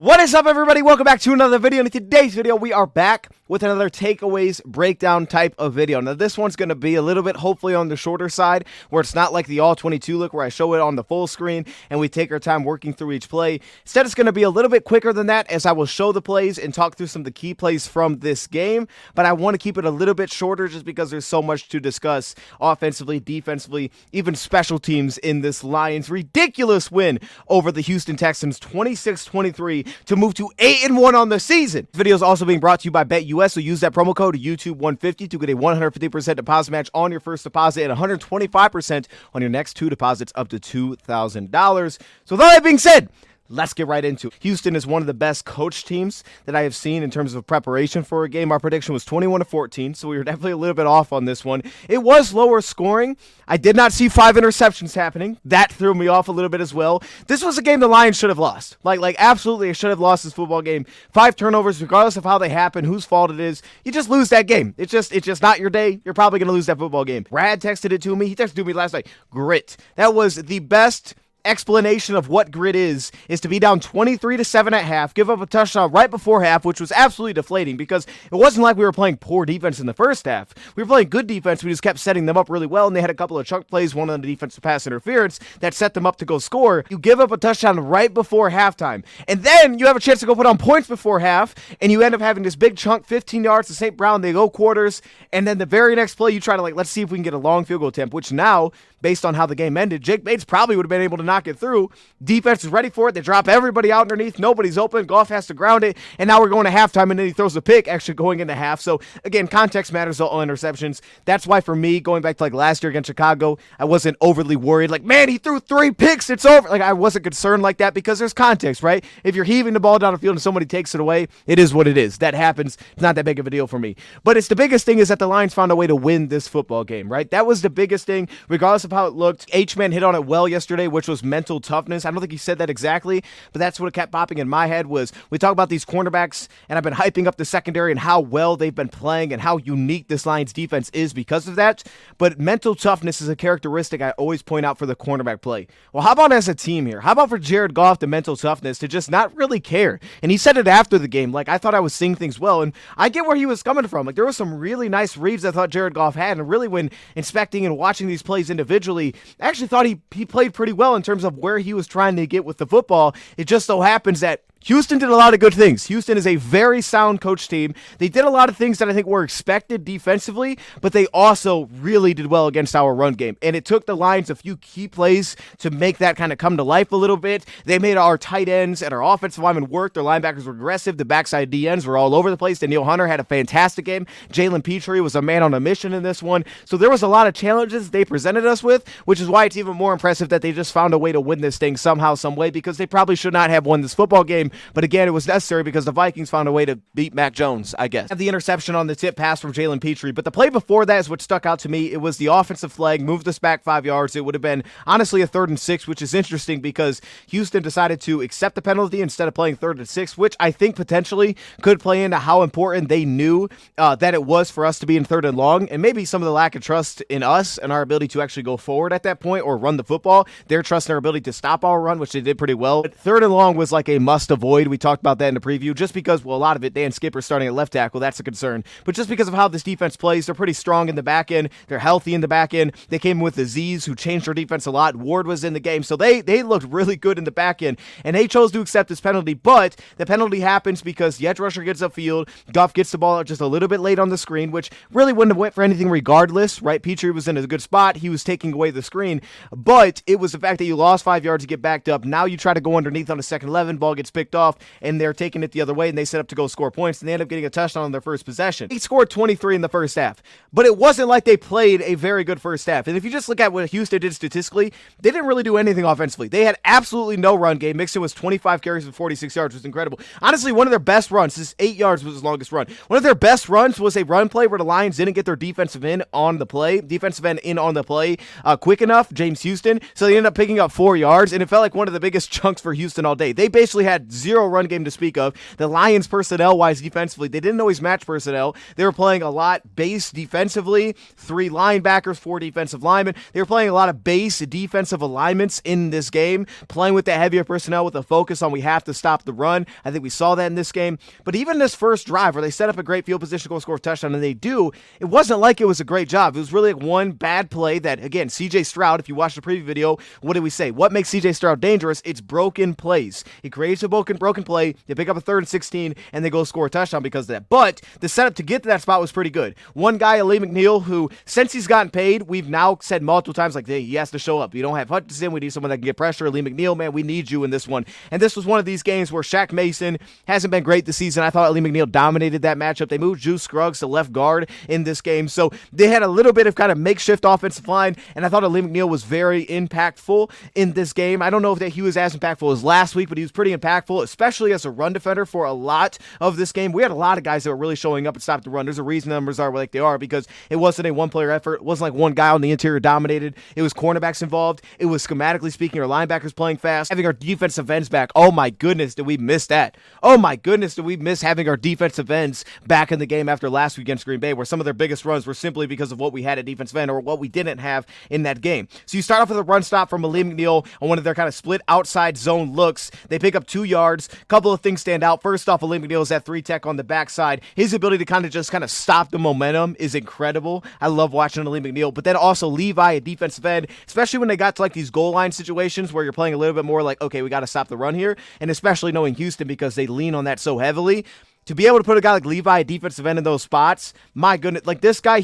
What is up, everybody? Welcome back to another video. In today's video, we are back with another takeaways breakdown type of video. Now, this one's going to be a little bit, hopefully, on the shorter side, where it's not like the all-22 look where I show it on the full screen and we take our time working through each play. Instead, it's going to be a little bit quicker than that, as I will show the plays and talk through some of the key plays from this game. But I want to keep it a little bit shorter just because there's so much to discuss offensively, defensively, even special teams in this Lions ridiculous win over the Houston Texans, 26-23. To move to 8-1 on the season. This video is also being brought to you by BetUS, so use that promo code YouTube150 to get a 150% deposit match on your first deposit and 125% on your next two deposits up to $2,000. So with all that being said, let's get right into it. Houston is one of the best coached teams that I have seen in terms of preparation for a game. Our prediction was 21-14, so we were definitely a little bit off on this one. It was lower scoring. I did not see 5 interceptions happening. That threw me off a little bit as well. This was a game the Lions should have lost. Like absolutely, they should have lost this football game. 5 turnovers, regardless of how they happen, whose fault it is. You just lose that game. It's just not your day. You're probably going to lose that football game. Brad texted it to me. He texted it to me last night. Grit. That was the best explanation of what grit is to be down 23-7 at half, give up a touchdown right before half, which was absolutely deflating because it wasn't like we were playing poor defense in the first half. We were playing good defense. We just kept setting them up really well, and they had a couple of chunk plays, one on the defensive pass interference that set them up to go score. You give up a touchdown right before halftime, and then you have a chance to go put on points before half, and you end up having this big chunk, 15 yards to St. Brown. They go quarters, and then the very next play, you try to let's see if we can get a long field goal attempt, which now, based on how the game ended, Jake Bates probably would have been able to knock it through. Defense is ready for it. They drop everybody out underneath. Nobody's open. Goff has to ground it. And now we're going to halftime, and then he throws a pick actually going into half. So, again, context matters all interceptions. That's why, for me, going back to last year against Chicago, I wasn't overly worried. Man, he threw 3 picks. It's over. I wasn't concerned like that because there's context, right? If you're heaving the ball down the field and somebody takes it away, it is what it is. That happens. It's not that big of a deal for me. But it's the biggest thing is that the Lions found a way to win this football game, right? That was the biggest thing, regardless of how it looked. H-Man hit on it well yesterday, which was mental toughness. I don't think he said that exactly, but that's what kept popping in my head was we talk about these cornerbacks, and I've been hyping up the secondary and how well they've been playing and how unique this Lions defense is because of that. But mental toughness is a characteristic I always point out for the cornerback play. Well, how about as a team here? How about for Jared Goff, the mental toughness to just not really care? And he said it after the game. I thought I was seeing things well, and I get where he was coming from. There were some really nice reads I thought Jared Goff had, and really when inspecting and watching these plays individually, I actually thought he played pretty well in terms of where he was trying to get with the football. It just so happens that Houston did a lot of good things. Houston is a very sound coach team. They did a lot of things that I think were expected defensively, but they also really did well against our run game. And it took the Lions a few key plays to make that kind of come to life a little bit. They made our tight ends and our offensive linemen work. Their linebackers were aggressive. The backside DNs were all over the place. Danielle Hunter had a fantastic game. Jalen Petrie was a man on a mission in this one. So there was a lot of challenges they presented us with, which is why it's even more impressive that they just found a way to win this thing somehow, some way, because they probably should not have won this football game. But again, it was necessary because the Vikings found a way to beat Mac Jones, I guess. The interception on the tip pass from Jalen Petrie, but the play before that is what stuck out to me. It was the offensive flag, moved us back 5 yards. It would have been, honestly, a 3rd and 6, which is interesting because Houston decided to accept the penalty instead of playing 3rd and 6, which I think potentially could play into how important they knew that it was for us to be in 3rd and long, and maybe some of the lack of trust in us and our ability to actually go forward at that point or run the football. Their trust in our ability to stop our run, which they did pretty well. But 3rd and long was like a must avoid. We talked about that in the preview just because, well, a lot of it, Dan Skipper starting at left tackle, that's a concern. But just because of how this defense plays, they're pretty strong in the back end. They're healthy in the back end. They came with Aziz, who changed their defense a lot. Ward was in the game, so they looked really good in the back end. And they chose to accept this penalty, but the penalty happens because the edge rusher gets upfield. Goff gets the ball out just a little bit late on the screen, which really wouldn't have went for anything regardless, right? Petrie was in a good spot. He was taking away the screen, but it was the fact that you lost 5 yards to get backed up. Now you try to go underneath on the second 11, ball gets picked off, and they're taking it the other way, and they set up to go score points, and they end up getting a touchdown on their first possession. They scored 23 in the first half, but it wasn't like they played a very good first half. And if you just look at what Houston did statistically, they didn't really do anything offensively. They had absolutely no run game. Mixon was 25 carries for 46 yards, which was incredible. Honestly, one of their best runs, this 8 yards was his longest run. One of their best runs was a run play where the Lions didn't get their defensive end on the play quick enough, James Houston, so they ended up picking up 4 yards, and it felt like one of the biggest chunks for Houston all day. They basically had zero run game to speak of. The Lions personnel-wise defensively, they didn't always match personnel. They were playing a lot base defensively, 3 linebackers, 4 defensive linemen. They were playing a lot of base defensive alignments in this game, playing with the heavier personnel with a focus on we have to stop the run. I think we saw that in this game. But even this first drive where they set up a great field position to go score a touchdown, and they do, it wasn't like it was a great job. It was really like one bad play that, again, CJ Stroud, if you watch the preview video, what did we say? What makes CJ Stroud dangerous? It's broken plays. He creates a broken play, they pick up a 3rd and 16, and they go score a touchdown because of that. But the setup to get to that spot was pretty good. One guy, Ali McNeil, who, since he's gotten paid, we've now said multiple times, like, hey, he has to show up. We don't have Hutchinson. We need someone that can get pressure. Ali McNeil, man, we need you in this one. And this was one of these games where Shaq Mason hasn't been great this season. I thought Ali McNeil dominated that matchup. They moved Juice Scruggs to left guard in this game. So they had a little bit of kind of makeshift offensive line, and I thought Ali McNeil was very impactful in this game. I don't know if that he was as impactful as last week, but he was pretty impactful, especially as a run defender for a lot of this game. We had a lot of guys that were really showing up and stopping the run. There's a reason the numbers are like they are, because it wasn't a one-player effort. It wasn't like one guy on the interior dominated. It was cornerbacks involved. It was, schematically speaking, our linebackers playing fast. Having our defensive ends back. Oh my goodness, did we miss that? Oh my goodness, did we miss having our defensive ends back in the game after last week against Green Bay, where some of their biggest runs were simply because of what we had at defensive end or what we didn't have in that game. So you start off with a run stop from Malik McNeil on one of their kind of split outside zone looks. They pick up 2 yards. Couple of things stand out. First off, Malik McNeil is that 3-tech on the backside. His ability to kind of stop the momentum is incredible. I love watching Malik McNeil. But then also Levi, a defensive end, especially when they got to like these goal line situations where you're playing a little bit more like, okay, we got to stop the run here. And especially knowing Houston, because they lean on that so heavily. To be able to put a guy like Levi, a defensive end, in those spots, my goodness, like this guy,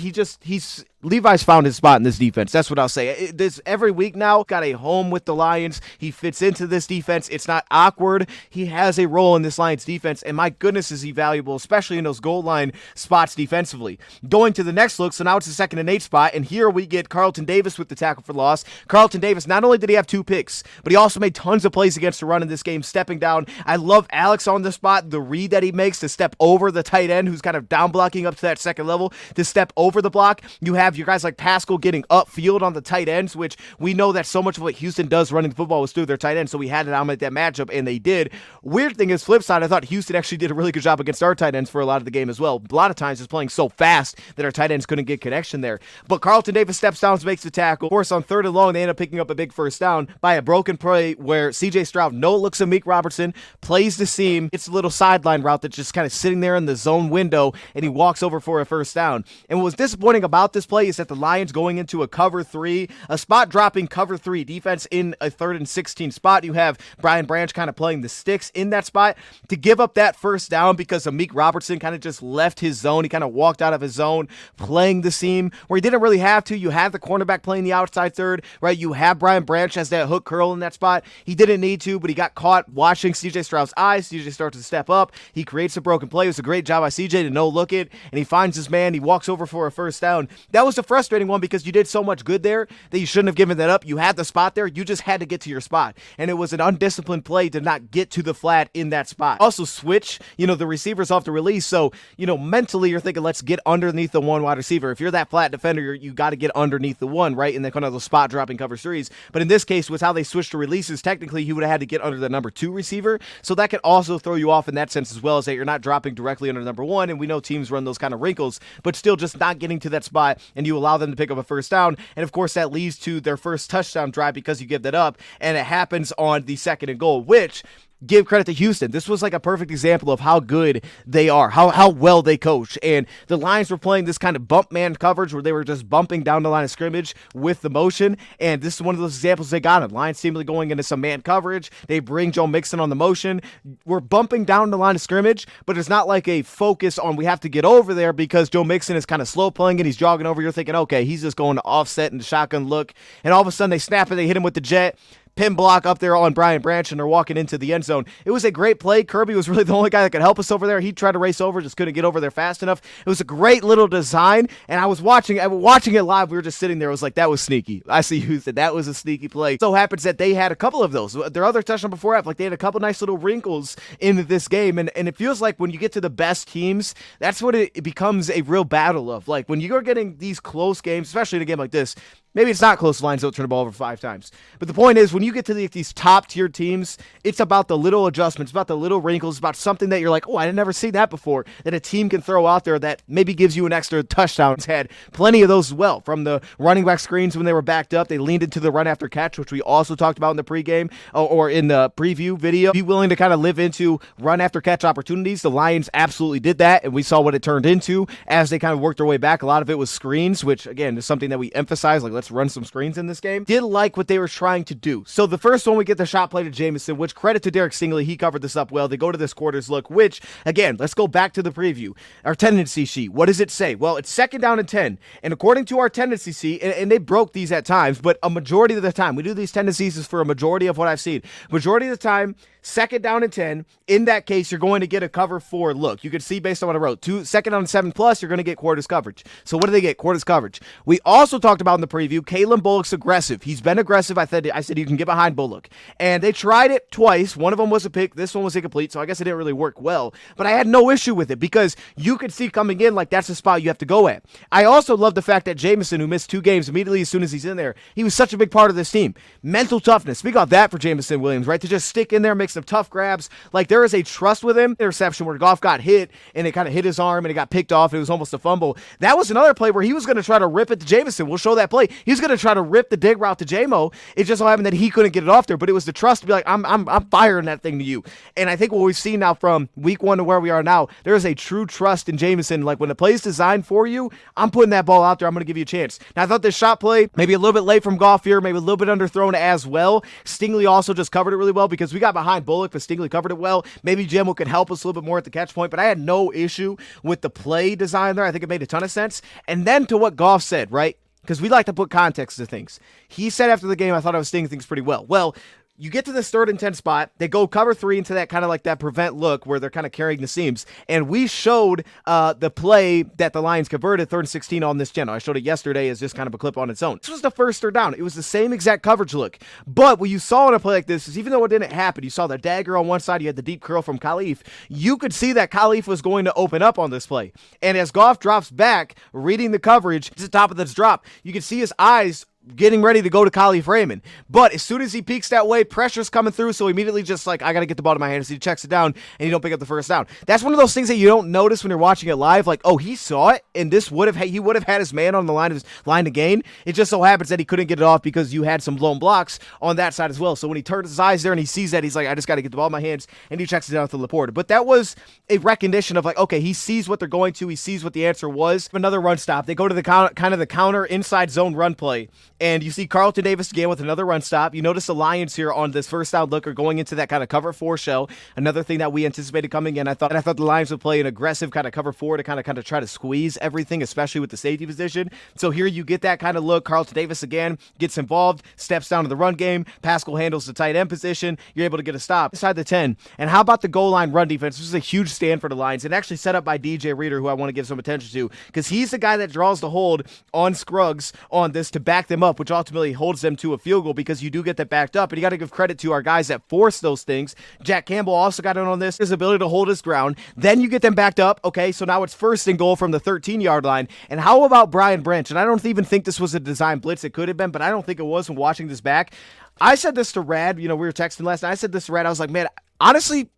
Levi's found his spot in this defense. That's what I'll say. This every week now, got a home with the Lions. He fits into this defense. It's not awkward. He has a role in this Lions defense, and my goodness is he valuable, especially in those goal line spots defensively. Going to the next look, so now it's the 2nd and 8 spot, and here we get Carlton Davis with the tackle for loss. Carlton Davis, not only did he have 2 picks, but he also made tons of plays against the run in this game, stepping down. I love Alex on the spot, the read that he makes to step over the tight end who's kind of down blocking up to that 2nd level to step over the block. You have your guys like Pascal getting upfield on the tight ends, which we know that so much of what Houston does running the football was through their tight ends, so we had to dominate that matchup, and they did. Weird thing is, flip side, I thought Houston actually did a really good job against our tight ends for a lot of the game as well. A lot of times it's playing so fast that our tight ends couldn't get connection there. But Carlton Davis steps down, makes the tackle. Of course, on 3rd and long, they end up picking up a big first down by a broken play where CJ Stroud looks at Meek Robertson, plays the seam. It's a little sideline route that's just kind of sitting there in the zone window, and he walks over for a first down. And what was disappointing about this play is that the Lions going into a cover 3, a spot dropping cover 3 defense in a 3rd and 16 spot. You have Brian Branch kind of playing the sticks in that spot to give up that first down because Amik Robertson kind of just left his zone. He kind of walked out of his zone playing the seam where he didn't really have to. You have the cornerback playing the outside third, right? You have Brian Branch as that hook curl in that spot. He didn't need to, but he got caught watching CJ Stroud's eyes. CJ starts to step up. He creates a broken play. It was a great job by CJ to no look it, and he finds his man. He walks over for a first down. That was a frustrating one because you did so much good there that you shouldn't have given that up. You had the spot there. You just had to get to your spot, and it was an undisciplined play to not get to the flat in that spot. Also switch, the receivers off the release, so, mentally you're thinking, let's get underneath the one wide receiver. If you're that flat defender, you got to get underneath the one, right? And then kind of the spot dropping cover 3s. But in this case, with how they switched to releases, technically he would have had to get under the number 2 receiver, so that could also throw you off in that sense as well, as that you're not dropping directly under number 1, and we know teams run those kind of wrinkles, but still just not getting to that spot, and you allow them to pick up a first down, and of course that leads to their first touchdown drive because you give that up, and it happens on the 2nd and goal, which, give credit to Houston. This was like a perfect example of how good they are, how well they coach. And the Lions were playing this kind of bump man coverage where they were just bumping down the line of scrimmage with the motion. And this is one of those examples they got. Lions seemingly going into some man coverage. They bring Joe Mixon on the motion. We're bumping down the line of scrimmage, but it's not like a focus on we have to get over there because Joe Mixon is kind of slow playing and he's jogging over. You're thinking, okay, he's just going to offset and shotgun look. And all of a sudden they snap and they hit him with the jet. Pin block up there on Brian Branch, and they're walking into the end zone. It was a great play. Kirby was really the only guy that could help us over there. He tried to race over, just couldn't get over there fast enough. It was a great little design, and I was watching it live. We were just sitting there. I was like, that was sneaky. I see who said that was a sneaky play. So happens that they had a couple of those. Their other touchdown before that, like they had a couple nice little wrinkles in this game, and it feels like when you get to the best teams, that's what it becomes a real battle of. Like when you're getting these close games, especially in a game like this, Maybe it's not close. Lions don't turn the ball over 5 times. But the point is, when you get to these top-tier teams, it's about the little adjustments, about the little wrinkles, about something that you're like, oh, I never seen that before, that a team can throw out there that maybe gives you an extra touchdown. It's had plenty of those as well. From the running back screens when they were backed up, they leaned into the run after catch, which we also talked about in the pregame or in the preview video. Be willing to kind of live into run after catch opportunities. The Lions absolutely did that, and we saw what it turned into as they kind of worked their way back. A lot of it was screens, which again is something that we emphasize, like let's run some screens in this game. Did like what they were trying to do. So the first one, we get the shot play to Jameson, which credit to Derek Stingley, he covered this up well. They go to this quarters look, which again, let's go back to the preview. Our tendency sheet, what does it say? Well, it's 2nd down and 10, and according to our tendency sheet, and they broke these at times, but a majority of the time, we do these tendencies is for a majority of what I've seen. Majority of the time, 2nd down and 10. In that case, you're going to get a cover 4 look. You can see based on what I wrote. 2nd down and 7 plus, you're going to get quarters coverage. So what do they get? Quarters coverage. We also talked about in the preview, Kalen Bullock's aggressive. He's been aggressive. I said you can get behind Bullock. And they tried it twice. One of them was a pick. This one was incomplete, so I guess it didn't really work well. But I had no issue with it because you could see coming in like that's the spot you have to go at. I also love the fact that Jameson, who missed 2 games immediately as soon as he's in there, he was such a big part of this team. Mental toughness. Speak about that for Jameson Williams, right? To just stick in there, make some tough grabs. Like there is a trust with him. Interception where Goff got hit and it kind of hit his arm and it got picked off. It was almost a fumble. That was another play where he was going to try to rip it to Jameson. We'll show that play. He was going to try to rip the dig route to J-Mo. It just so happened that he couldn't get it off there, but it was the trust to be like, I'm firing that thing to you. And I think what we've seen now from week 1 to where we are now, there is a true trust in Jameson. Like when the play is designed for you, I'm putting that ball out there. I'm going to give you a chance. Now I thought this shot play, maybe a little bit late from Goff here, maybe a little bit underthrown as well. Stingley also just covered it really well because we got behind Bullock, but Stingley covered it well. Maybe Jimbo could help us a little bit more at the catch point, but I had no issue with the play design there. I think it made a ton of sense. And then to what Goff said, right? Because we like to put context to things. He said after the game, I thought I was seeing things pretty well. Well, you get to this 3rd and 10 spot. They go cover 3 into that kind of like that prevent look where they're kind of carrying the seams. And we showed the play that the Lions converted 3rd and 16 on this channel. I showed it yesterday as just kind of a clip on its own. This was the first 3rd down. It was the same exact coverage look. But what you saw in a play like this is even though it didn't happen, you saw the dagger on one side, you had the deep curl from Khalif. You could see that Khalif was going to open up on this play. And as Goff drops back, reading the coverage, to the top of this drop, you can see his eyes getting ready to go to Khalif Raymond. But as soon as he peeks that way, pressure's coming through, so immediately just like, I got to get the ball to my hands. So he checks it down, and you don't pick up the first down. That's one of those things that you don't notice when you're watching it live, like, oh, he saw it, and this he would have had his man on the line to gain. It just so happens that he couldn't get it off because you had some blown blocks on that side as well. So when he turns his eyes there and he sees that, he's like, I just got to get the ball in my hands, and he checks it down to Laporta. But that was a recognition of like, okay, he sees what they're going to, he sees what the answer was. Another run stop. They go to the counter inside zone run play, and you see Carlton Davis again with another run stop. You notice the Lions here on this first down look are going into that kind of cover 4 shell. Another thing that we anticipated coming in. I thought the Lions would play an aggressive kind of cover 4 to kind of try to squeeze everything, especially with the safety position. So here you get that kind of look. Carlton Davis again gets involved, steps down to the run game. Pascal handles the tight end position. You're able to get a stop inside the 10. And how about the goal line run defense? This is a huge stand for the Lions, and actually set up by DJ Reader, who I want to give some attention to because he's the guy that draws the hold on Scruggs on this to back them up, which ultimately holds them to a field goal because you do get that backed up. And you got to give credit to our guys that force those things. Jack Campbell also got in on this, his ability to hold his ground. Then you get them backed up. Okay, so now it's 1st and goal from the 13-yard line. And how about Brian Branch? And I don't even think this was a design blitz. It could have been, but I don't think it was when watching this back. I said this to Rad. We were texting last night. I said this to Rad. I was like, man, honestly,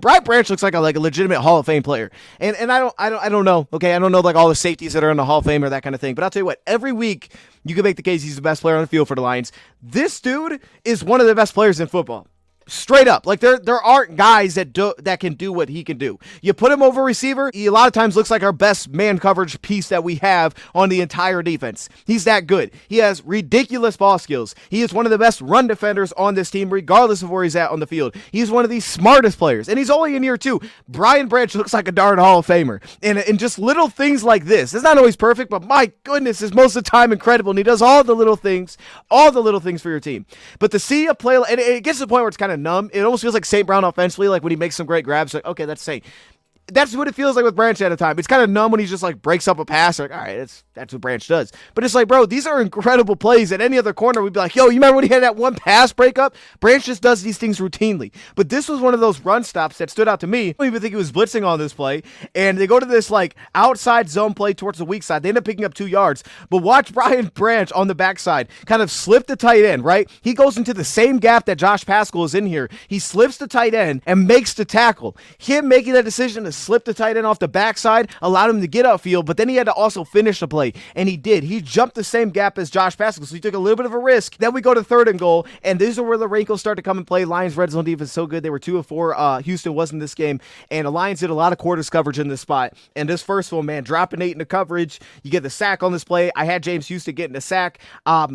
Brian Branch looks like a legitimate Hall of Fame player. And I don't know. Okay, I don't know like all the safeties that are in the Hall of Fame or that kind of thing. But I'll tell you what, every week you can make the case he's the best player on the field for the Lions. This dude is one of the best players in football. Straight up. Like there aren't guys that can do what he can do. You put him over receiver, he a lot of times looks like our best man coverage piece that we have on the entire defense. He's that good. He has ridiculous ball skills. He is one of the best run defenders on this team, regardless of where he's at on the field. He's one of the smartest players, and he's only in year 2. Brian Branch looks like a darn Hall of Famer. And just little things like this. It's not always perfect, but my goodness, is most of the time incredible, and he does all the little things for your team. But to see a play, and it gets to the point where it's kind of numb. It almost feels like St. Brown offensively, like when he makes some great grabs, like, okay, that's St. That's what it feels like with Branch at a time. It's kind of numb when he just like breaks up a pass. Like, all right, that's what Branch does. But it's like, bro, these are incredible plays. At any other corner, we'd be like, yo, you remember when he had that one pass breakup? Branch just does these things routinely. But this was one of those run stops that stood out to me. I don't even think he was blitzing on this play. And they go to this like outside zone play towards the weak side. They end up picking up 2 yards. But watch Brian Branch on the backside kind of slip the tight end, right? He goes into the same gap that Josh Paschal is in here. He slips the tight end and makes the tackle. Him making that decision to slip the tight end off the backside allowed him to get upfield, but then he had to also finish the play, and he did. He jumped the same gap as Josh Paschal, so he took a little bit of a risk. Then we go to 3rd and goal, and these are where the wrinkles start to come and play. Lions red zone defense is so good. They were 2 of 4. Houston was in this game, and the Lions did a lot of quarters coverage in this spot. And this first one, man, dropping 8 into coverage. You get the sack on this play. I had James Houston getting a sack.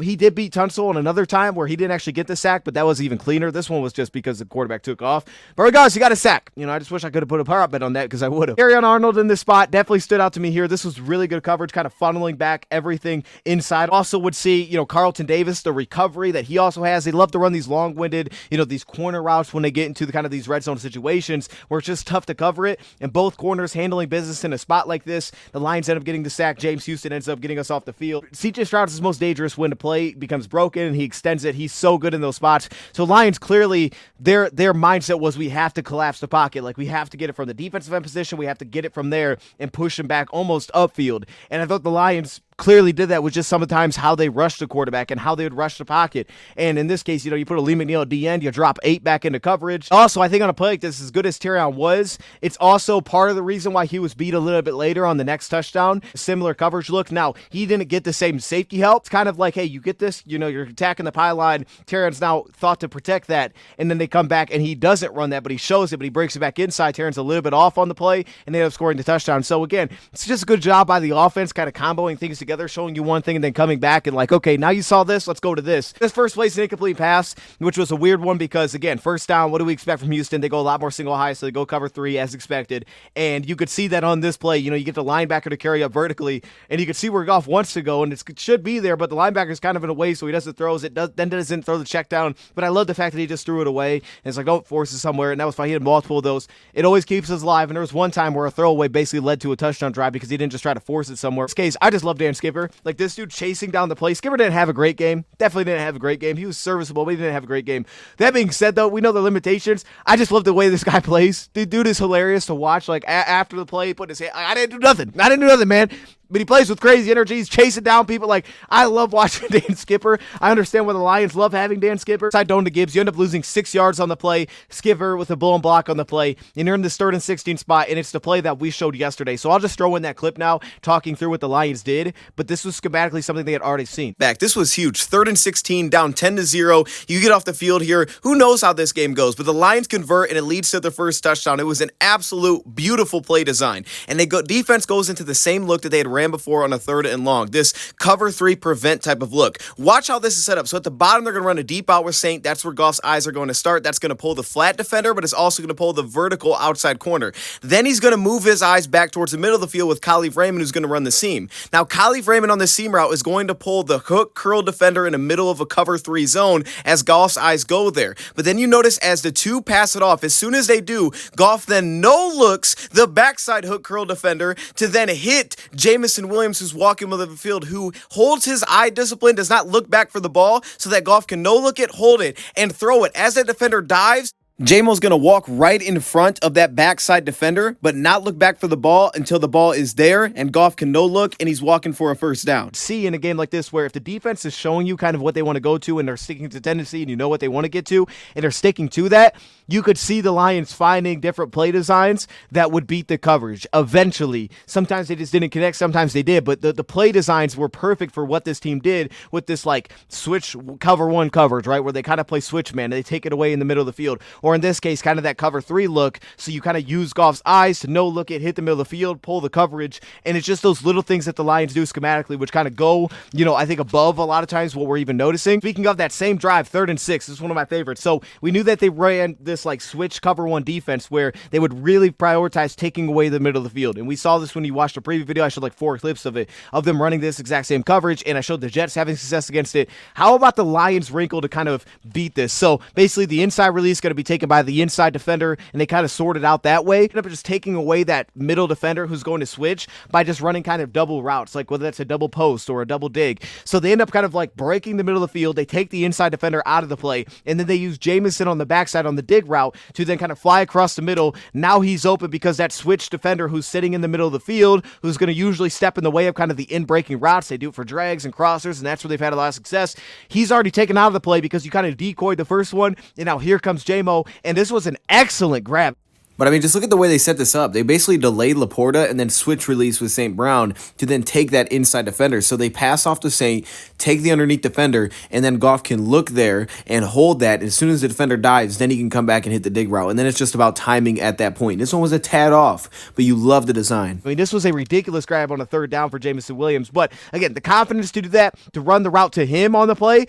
He did beat Tunsil on another time where he didn't actually get the sack, but that was even cleaner. This one was just because the quarterback took off. But regardless, he got a sack. I just wish I could have put a power bet on that because I would have. Arnold in this spot definitely stood out to me here. This was really good coverage, kind of funneling back everything inside. Also would see, Carlton Davis, the recovery that he also has. They love to run these long-winded, these corner routes when they get into the kind of these red zone situations where it's just tough to cover it. And both corners handling business in a spot like this. The Lions end up getting the sack. James Houston ends up getting us off the field. C.J. Stroud's most dangerous when the play becomes broken and he extends it. He's so good in those spots. So Lions clearly, their mindset was we have to collapse the pocket. Like we have to get it from the defensive end position. We have to get it from there and push him back almost upfield. And I thought the Lions clearly did that with just sometimes how they rushed the quarterback and how they would rush the pocket. And in this case, you put a Lee McNeil at the end, you drop 8 back into coverage. Also, I think on a play like this, as good as Terrion was, it's also part of the reason why he was beat a little bit later on the next touchdown. Similar coverage look. Now, he didn't get the same safety help. It's kind of like, hey, you get this, you're attacking the pylon. Terrion's now thought to protect that. And then they come back and he doesn't run that, but he shows it, but he breaks it back inside. Terrion's a little bit off on the play and they end up scoring the touchdown. So again, it's just a good job by the offense, kind of comboing things together, showing you one thing and then coming back and like, okay, now you saw this, let's go to this. This first play is an incomplete pass, which was a weird one because, again, first down, what do we expect from Houston? They go a lot more single high, so they go cover 3 as expected. And you could see that on this play, you get the linebacker to carry up vertically, and you could see where Goff wants to go, and it should be there, but the linebacker's kind of in a way, so he doesn't throw it, then doesn't throw the check down. But I love the fact that he just threw it away, and it's like, don't force it somewhere, and that was fine. He had multiple of those. It always keeps us alive, and there was one time where a throwaway basically led to a touchdown drive because he didn't just try to force it somewhere. In this case, I just love Dan Skipper. Like, this dude chasing down the play. Skipper didn't have a great game. Definitely didn't have a great game. He was serviceable, but he didn't have a great game. That being said, though, we know the limitations. I just love the way this guy plays. The dude is hilarious to watch. Like, after the play, he put his hand, I didn't do nothing, man. But he plays with crazy energy. He's chasing down people. Like, I love watching Dan Skipper. I understand why the Lions love having Dan Skipper. Side down to Gibbs. You end up losing 6 yards on the play. Skipper with a blown block on the play. And you're in this 3rd and 16 spot, and it's the play that we showed yesterday. So I'll just throw in that clip now, talking through what the Lions did. But this was schematically something they had already seen. This was huge. 3rd and 16, down 10-0. You get off the field here. Who knows how this game goes? But the Lions convert, and it leads to their first touchdown. It was an absolute beautiful play design. And defense goes into the same look that they had ran before on a 3rd and long. This cover 3 prevent type of look. Watch how this is set up. So at the bottom, they're going to run a deep out with Saint. That's where Goff's eyes are going to start. That's going to pull the flat defender, but it's also going to pull the vertical outside corner. Then he's going to move his eyes back towards the middle of the field with Khalif Raymond, who's going to run the seam. Now, Khalif Raymond on the seam route is going to pull the hook curl defender in the middle of a cover 3 zone as Goff's eyes go there. But then you notice as the two pass it off, as soon as they do, Goff then no-looks the backside hook curl defender to then hit Jamison Williams, who's walking with the field, who holds his eye discipline, does not look back for the ball, so that Goff can no-look it, hold it, and throw it. As that defender dives, Jamo's going to walk right in front of that backside defender, but not look back for the ball until the ball is there, and Goff can no-look, and he's walking for a first down. See in a game like this where if the defense is showing you kind of what they want to go to and they're sticking to tendency and you know what they want to get to and they're sticking to that, you could see the Lions finding different play designs that would beat the coverage eventually. Sometimes they just didn't connect, sometimes they did, but the play designs were perfect for what this team did with this like switch cover 1 coverage, right, where they kind of play switch man and they take it away in the middle of the field. Or in this case, kind of that cover 3 look, so you kind of use Goff's eyes to no look it, hit the middle of the field, pull the coverage, and it's just those little things that the Lions do schematically, which kind of go, I think above a lot of times what we're even noticing. Speaking of that same drive, 3rd and 6, this is one of my favorites. So we knew that they ran this like switch cover 1 defense where they would really prioritize taking away the middle of the field, and we saw this when you watched the preview video. I showed like 4 clips of it, of them running this exact same coverage, and I showed the Jets having success against it. How about the Lions wrinkle to kind of beat this? So basically the inside release is going to be taken taken by the inside defender, and they kind of sorted out that way. Ended up just taking away that middle defender who's going to switch by just running kind of double routes, like whether that's a double post or a double dig. So they end up kind of like breaking the middle of the field. They take the inside defender out of the play, and then they use Jamison on the backside on the dig route to then kind of fly across the middle. Now he's open because that switch defender who's sitting in the middle of the field, who's going to usually step in the way of kind of the in-breaking routes. They do it for drags and crossers, and that's where they've had a lot of success. He's already taken out of the play because you kind of decoyed the first one, and now here comes J-Mo, and this was an excellent grab. But I mean, just look at the way they set this up. They basically delayed Laporta and then switch release with St. Brown to then take that inside defender. So they pass off to St., take the underneath defender, and then Goff can look there and hold that. As soon as the defender dives, then he can come back and hit the dig route. And then it's just about timing at that point. This one was a tad off, but you love the design. I mean, this was a ridiculous grab on a third down for Jameson Williams. But again, the confidence to do that, to run the route to him on the play.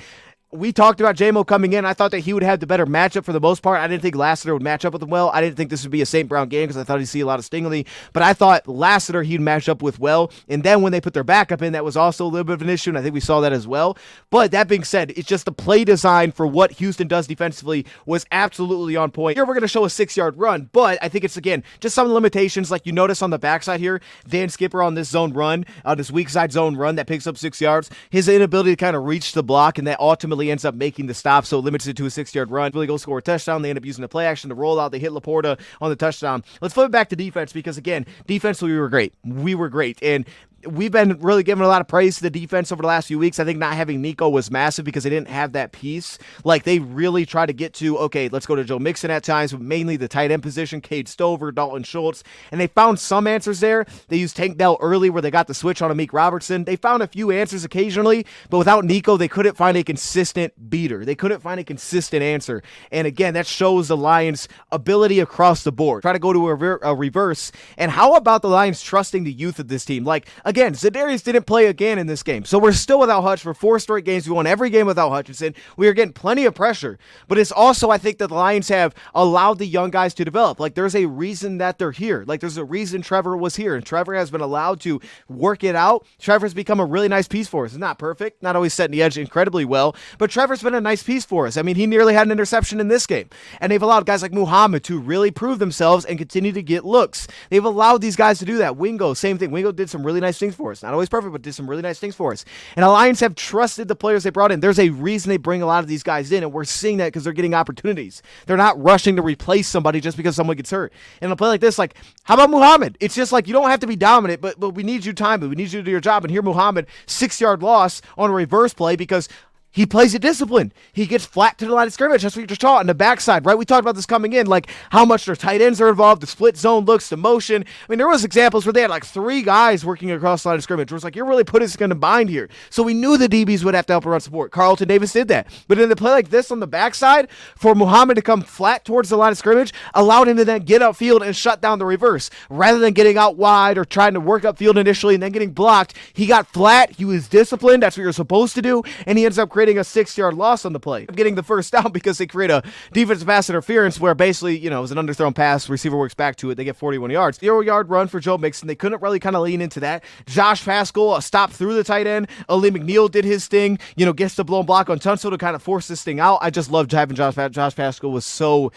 We talked about J-Mo coming in. I thought that he would have the better matchup for the most part. I didn't think Lassiter would match up with him well. I didn't think this would be a St. Brown game because I thought he'd see a lot of Stingley. But I thought Lassiter he'd match up with well. And then when they put their backup in, that was also a little bit of an issue, and I think we saw that as well. But that being said, it's just the play design for what Houston does defensively was absolutely on point. Here we're going to show a 6-yard run, but I think it's, again, just some limitations like you notice on the backside here. Dan Skipper on this zone run, on this weak side zone run that picks up 6 yards, his inability to kind of reach the block, and that ultimately ends up making the stop, so it limits it to a 6-yard run. Really go score a touchdown. They end up using the play action to roll out. They hit Laporta on the touchdown. Let's flip it back to defense because, again, defensively we were great. We were great, and we've been really giving a lot of praise to the defense over the last few weeks. I think not having Nico was massive because they didn't have that piece. Like, they really try to get to, okay, let's go to Joe Mixon at times, but mainly the tight end position, Cade Stover, Dalton Schultz, and they found some answers there. They used Tank Dell early where they got the switch on Amik Robertson. They found a few answers occasionally, but without Nico, they couldn't find a consistent beater. They couldn't find a consistent answer. And again, that shows the Lions' ability across the board. Try to go to a reverse. And how about the Lions trusting the youth of this team? Like, again, Za'Darius didn't play again in this game, so we're still without Hutch for 4 straight games. We won every game without Hutchinson. We are getting plenty of pressure, but it's also, I think, that the Lions have allowed the young guys to develop. Like, there's a reason that they're here. Like, there's a reason Trevor was here, and Trevor has been allowed to work it out. Trevor's become a really nice piece for us. It's not perfect, not always setting the edge incredibly well, but Trevor's been a nice piece for us. I mean, he nearly had an interception in this game, and they've allowed guys like Muhammad to really prove themselves and continue to get looks. They've allowed these guys to do that. Wingo, same thing. Wingo did some really nice things for us. Not always perfect, but did some really nice things for us. And the Lions have trusted the players they brought in. There's a reason they bring a lot of these guys in, and we're seeing that because they're getting opportunities. They're not rushing to replace somebody just because someone gets hurt. And a play like this, like, how about Muhammad? It's just like, you don't have to be dominant, but we need you time, but we need you to do your job. And here Muhammad, 6-yard loss on a reverse play because he plays it disciplined. He gets flat to the line of scrimmage. That's what you just taught on the backside, right? We talked about this coming in, like how much their tight ends are involved, the split zone looks, the motion. I mean, there was examples where they had like 3 guys working across the line of scrimmage. Where it's like, you're really putting us in a bind here. So we knew the DBs would have to help run support. Carlton Davis did that. But in a play like this on the backside, for Muhammad to come flat towards the line of scrimmage, allowed him to then get upfield and shut down the reverse. Rather than getting out wide or trying to work upfield initially and then getting blocked, he got flat. He was disciplined. That's what you're supposed to do. And he ends up creating a 6-yard loss on the play, getting the first down because they create a defensive pass interference where basically, you know, it was an underthrown pass, receiver works back to it, they get 41 yards. 0-yard run for Joe Mixon. They couldn't really kind of lean into that. Josh Pascal stopped through the tight end. Ali McNeil did his thing, you know, gets the blown block on Tunsil to kind of force this thing out. I just loved having Josh Pascal. Was so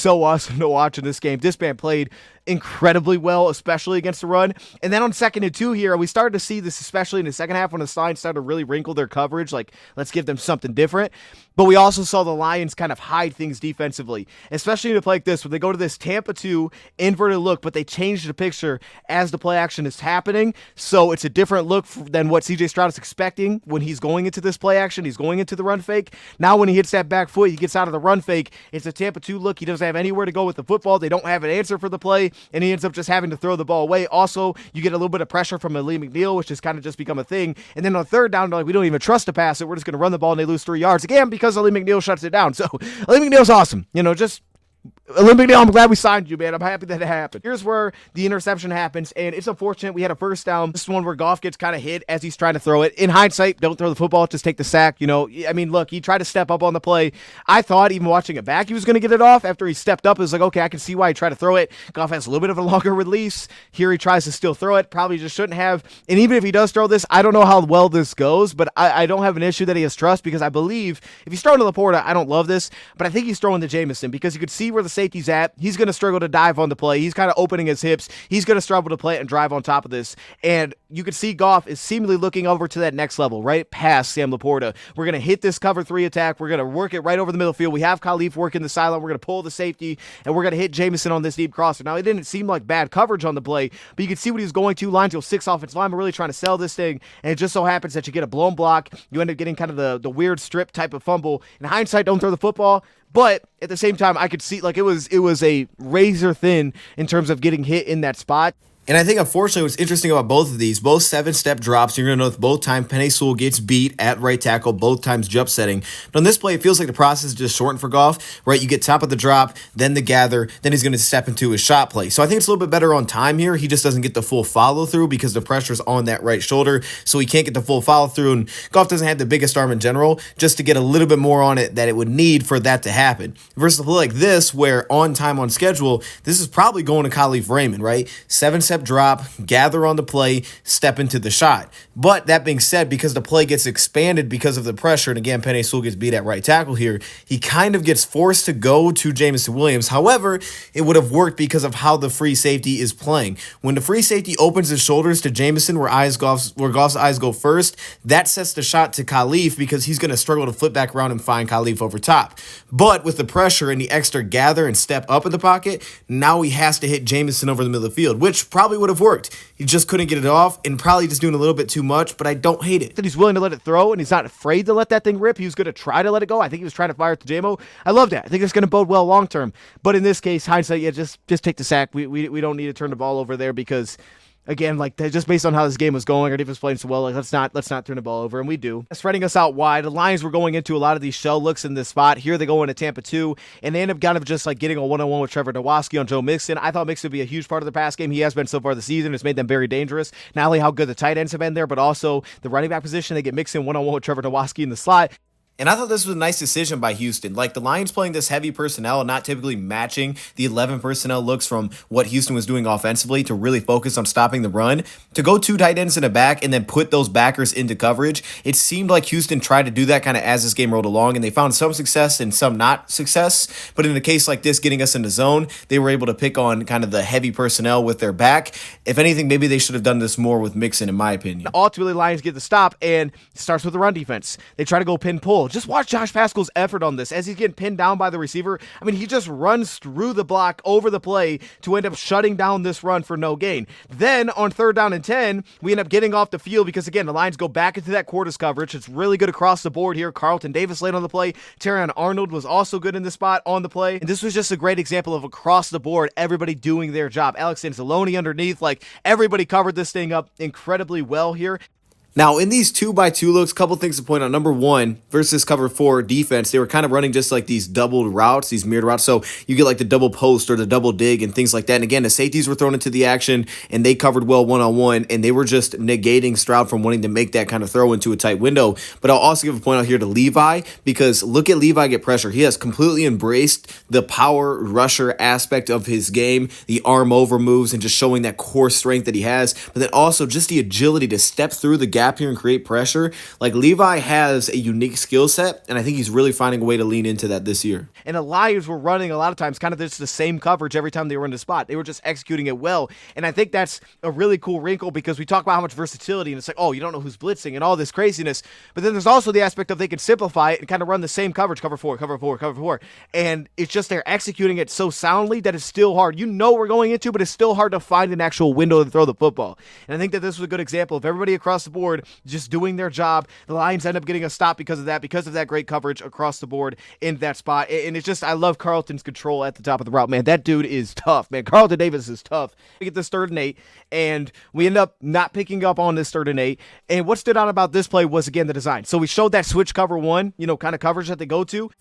awesome to watch in this game. This man played incredibly well, especially against the run. And then on 2nd and 2 here, we started to see this, especially in the second half when the Lions started to really wrinkle their coverage, like, let's give them something different. But we also saw the Lions kind of hide things defensively, especially in a play like this, where they go to this Tampa 2 inverted look, but they change the picture as the play action is happening. So it's a different look than what CJ Stroud is expecting when he's going into this play action. He's going into the run fake. Now when he hits that back foot, he gets out of the run fake. It's a Tampa 2 look. He doesn't have anywhere to go with the football. They don't have an answer for the play, and he ends up just having to throw the ball away. Also, you get a little bit of pressure from Ali McNeil, which has kind of just become a thing. And then on 3rd down, like, we don't even trust to pass it. We're just going to run the ball, and they lose 3 yards again because Ali McNeil shuts it down. So Ali McNeil's awesome. You know, just Olympic Dale, I'm glad we signed you, man. I'm happy that it happened. Here's where the interception happens, and it's unfortunate. We had a first down. This one where Goff gets kind of hit as he's trying to throw it. In hindsight, don't throw the football, just take the sack. I mean, look, he tried to step up on the play. I thought, even watching it back, he was going to get it off. After he stepped up, it was like, okay, I can see why he tried to throw it. Goff has a little bit of a longer release. Here he tries to still throw it. Probably just shouldn't have. And even if he does throw this, I don't know how well this goes, but I don't have an issue that he has trust, because I believe if he's throwing to Laporta, I don't love this, but I think he's throwing to Jameson, because you could see where the safety's at. He's going to struggle to dive on the play. He's kind of opening his hips. He's going to struggle to play it and drive on top of this. And you could see Goff is seemingly looking over to that next level, right past Sam Laporta. We're going to hit this cover 3 attack. We're going to work it right over the middle field. We have Khalif working the sideline. We're going to pull the safety, and we're going to hit Jameson on this deep crosser. Now, it didn't seem like bad coverage on the play, but you could see what he was going to. Lions go 6 offensive linemen really trying to sell this thing, and it just so happens that you get a blown block. You end up getting kind of the weird strip type of fumble. In hindsight, don't throw the football. But at the same time, I could see like it was a razor thin in terms of getting hit in that spot. And I think, unfortunately, what's interesting about both of these, both 7-step drops, you're going to notice both times Penei Sewell gets beat at right tackle, both times jump setting. But on this play, it feels like the process is just shortened for Goff, right? You get top of the drop, then the gather, then he's going to step into his shot play. So I think it's a little bit better on time here. He just doesn't get the full follow through because the pressure's on that right shoulder, so he can't get the full follow through. And Goff doesn't have the biggest arm in general, just to get a little bit more on it that it would need for that to happen. Versus a play like this, where on time, on schedule, this is probably going to Khalif Raymond, right? 7-step drop, gather on the play, step into the shot. But that being said, because the play gets expanded because of the pressure, and again, Penei Sewell gets beat at right tackle here, he kind of gets forced to go to Jameson Williams. However, it would have worked because of how the free safety is playing. When the free safety opens his shoulders to Jameson, where Goff's eyes go first, that sets the shot to Khalif, because he's going to struggle to flip back around and find Khalif over top. But with the pressure and the extra gather and step up in the pocket, now he has to hit Jameson over the middle of the field, which probably would have worked. He just couldn't get it off, and probably just doing a little bit too much, but I don't hate it. That he's willing to let it throw, and he's not afraid to let that thing rip. He was going to try to let it go. I think he was trying to fire it to JMO. I love that. I think that's going to bode well long term. But in this case, hindsight, yeah, just take the sack. We don't need to turn the ball over there, because again, like just based on how this game was going, our defense playing so well, like let's not turn the ball over, and we do. Spreading us out wide. The Lions were going into a lot of these shell looks in this spot. Here they go into Tampa 2, and they end up kind of just like getting a one-on-one with Trevor Nowatzki on Joe Mixon. I thought Mixon would be a huge part of the pass game. He has been so far this season. It's made them very dangerous. Not only how good the tight ends have been there, but also the running back position. They get Mixon one-on-one with Trevor Nowatzki in the slot. And I thought this was a nice decision by Houston. Like, the Lions playing this heavy personnel and not typically matching the 11 personnel looks from what Houston was doing offensively to really focus on stopping the run. To go 2 tight ends in the back and then put those backers into coverage, it seemed like Houston tried to do that kind of as this game rolled along, and they found some success and some not success. But in a case like this, getting us in the zone, they were able to pick on kind of the heavy personnel with their back. If anything, maybe they should have done this more with Mixon, in my opinion. Ultimately, Lions get the stop, and it starts with the run defense. They try to go pin-pull. Just watch Josh Pascal's effort on this as he's getting pinned down by the receiver. I mean, he just runs through the block over the play to end up shutting down this run for no gain. Then on 3rd down and 10, we end up getting off the field because, again, the Lions go back into that quarters coverage. It's really good across the board here. Carlton Davis late on the play. Terrion Arnold was also good in this spot on the play. And this was just a great example of across the board, everybody doing their job. Alex Anzalone underneath, like everybody covered this thing up incredibly well here. Now, in these 2x2 looks, couple things to point out. Number one, versus cover 4 defense, they were kind of running just like these doubled routes, these mirrored routes. So you get like the double post or the double dig and things like that. And again, the safeties were thrown into the action and they covered well one-on-one, and they were just negating Stroud from wanting to make that kind of throw into a tight window. But I'll also give a point out here to Levi, because look at Levi get pressure. He has completely embraced the power rusher aspect of his game, the arm over moves and just showing that core strength that he has. But then also just the agility to step through the gap here and create pressure. Like, Levi has a unique skill set, and I think he's really finding a way to lean into that this year. And the Lions were running a lot of times kind of just the same coverage every time they were in the spot. They were just executing it well. And I think that's a really cool wrinkle, because we talk about how much versatility, and it's like, oh, you don't know who's blitzing and all this craziness. But then there's also the aspect of they can simplify it and kind of run the same coverage, cover 4, cover 4, cover 4. And it's just they're executing it so soundly that it's still hard. You know we're going into, but it's still hard to find an actual window to throw the football. And I think that this was a good example of everybody across the board just doing their job. The Lions end up getting a stop because of that great coverage across the board in that spot. And it's just, I love Carlton's control at the top of the route, man. That dude is tough, man. Carlton Davis is tough. We get this 3rd and 8, and we end up not picking up on this 3rd and 8. And what stood out about this play was, again, the design. So we showed that switch cover 1, kind of coverage that they go to.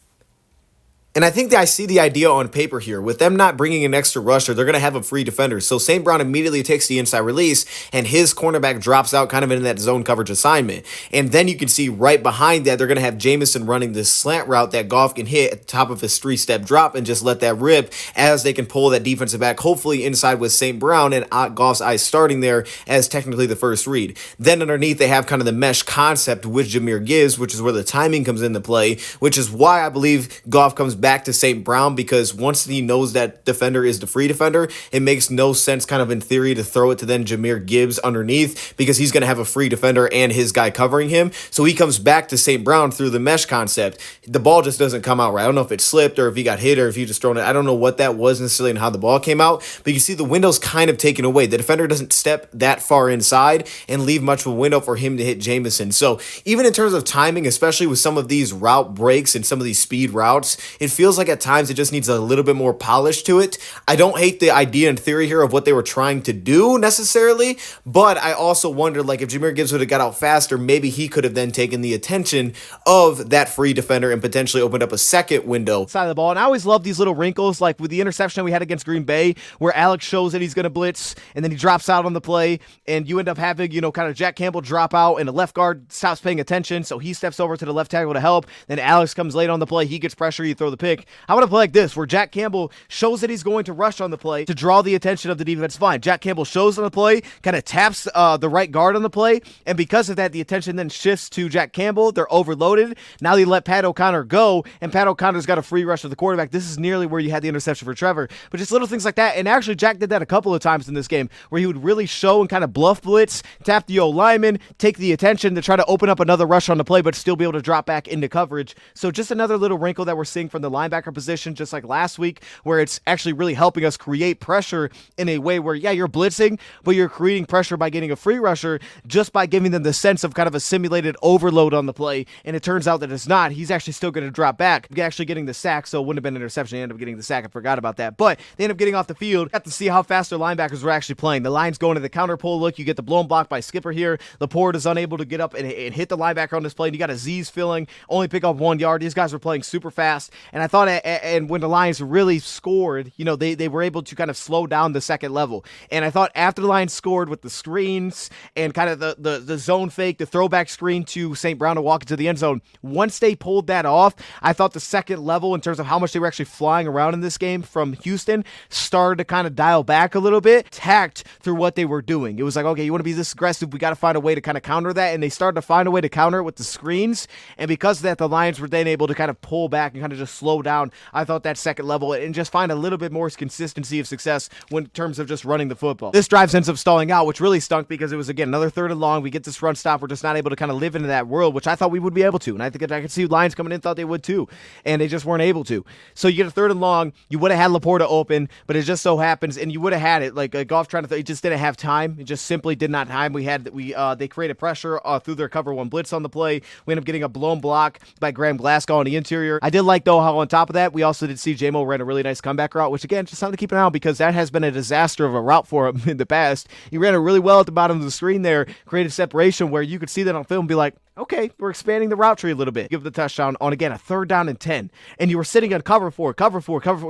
And I think that I see the idea on paper here. With them not bringing an extra rusher, they're going to have a free defender. So St. Brown immediately takes the inside release, and his cornerback drops out kind of in that zone coverage assignment. And then you can see right behind that, they're going to have Jamison running this slant route that Goff can hit at the top of his 3-step drop and just let that rip as they can pull that defensive back, hopefully inside with St. Brown and Goff's eyes starting there as technically the first read. Then underneath, they have kind of the mesh concept with Jahmyr Gibbs, which is where the timing comes into play, which is why I believe Goff comes back to St. Brown, because once he knows that defender is the free defender, it makes no sense kind of in theory to throw it to then Jahmyr Gibbs underneath, because he's going to have a free defender and his guy covering him. So he comes back to St. Brown through the mesh concept. The ball just doesn't come out right. I don't know if it slipped or if he got hit or if he just thrown it. I don't know what that was necessarily and how the ball came out, but you see the window's kind of taken away. The defender doesn't step that far inside and leave much of a window for him to hit Jamison. So even in terms of timing, especially with some of these route breaks and some of these speed routes, it feels like at times it just needs a little bit more polish to it. I don't hate the idea and theory here of what they were trying to do necessarily, but I also wonder, like, if Jahmyr Gibbs would have got out faster, maybe he could have then taken the attention of that free defender and potentially opened up a second window. Side of the ball. And I always love these little wrinkles, like with the interception we had against Green Bay, where Alex shows that he's going to blitz, and then he drops out on the play, and you end up having, kind of Jack Campbell drop out, and the left guard stops paying attention, so he steps over to the left tackle to help. Then Alex comes late on the play, he gets pressure, you throw the pick. I want to play like this, where Jack Campbell shows that he's going to rush on the play to draw the attention of the defensive line. Jack Campbell shows on the play, kind of taps the right guard on the play, and because of that, the attention then shifts to Jack Campbell. They're overloaded. Now they let Pat O'Connor go, and Pat O'Connor's got a free rush of the quarterback. This is nearly where you had the interception for Trevor, but just little things like that. And actually, Jack did that a couple of times in this game, where he would really show and kind of bluff blitz, tap the O-lineman, take the attention to try to open up another rush on the play, but still be able to drop back into coverage. So just another little wrinkle that we're seeing from the linebacker position, just like last week, where it's actually really helping us create pressure in a way where, yeah, you're blitzing, but you're creating pressure by getting a free rusher, just by giving them the sense of kind of a simulated overload on the play. And it turns out that it's not. He's actually still going to drop back, actually getting the sack, so it wouldn't have been an interception. He ended up getting the sack. I forgot about that. But they end up getting off the field. Got to see how fast their linebackers were actually playing. The line's going to the counter pull look. You get the blown block by Skipper here. Laporte is unable to get up and hit the linebacker on this play. And you got Aziz filling, only pick up 1 yard. These guys were playing super fast. And I thought, and when the Lions really scored, they were able to kind of slow down the second level. And I thought after the Lions scored with the screens and kind of the zone fake, the throwback screen to St. Brown to walk into the end zone, once they pulled that off, I thought the second level in terms of how much they were actually flying around in this game from Houston started to kind of dial back a little bit, tact through what they were doing. It was like, okay, you want to be this aggressive, we got to find a way to kind of counter that, and they started to find a way to counter it with the screens, and because of that, the Lions were then able to kind of pull back and kind of just slow down, I thought, that second level, and just find a little bit more consistency of success in terms of just running the football. This drive ends up stalling out, which really stunk because it was, again, another 3rd and long. We get this run stop. We're just not able to kind of live into that world, which I thought we would be able to, and I think I could see Lions coming in thought they would too, and they just weren't able to. So you get a 3rd and long. You would have had Laporte open, but it just so happens, and you would have had it, like Goff trying to, he just didn't have time. It just simply did not time. They created pressure through their cover 1 blitz on the play. We end up getting a blown block by Graham Glasgow on the interior. I did like, though, how on top of that, we also did see J-Mo ran a really nice comeback route, which, again, just something to keep an eye on because that has been a disaster of a route for him in the past. He ran it really well at the bottom of the screen there, created separation where you could see that on film and be like, okay, we're expanding the route tree a little bit. Give the touchdown on, again, a 3rd down and 10. And you were sitting on cover four.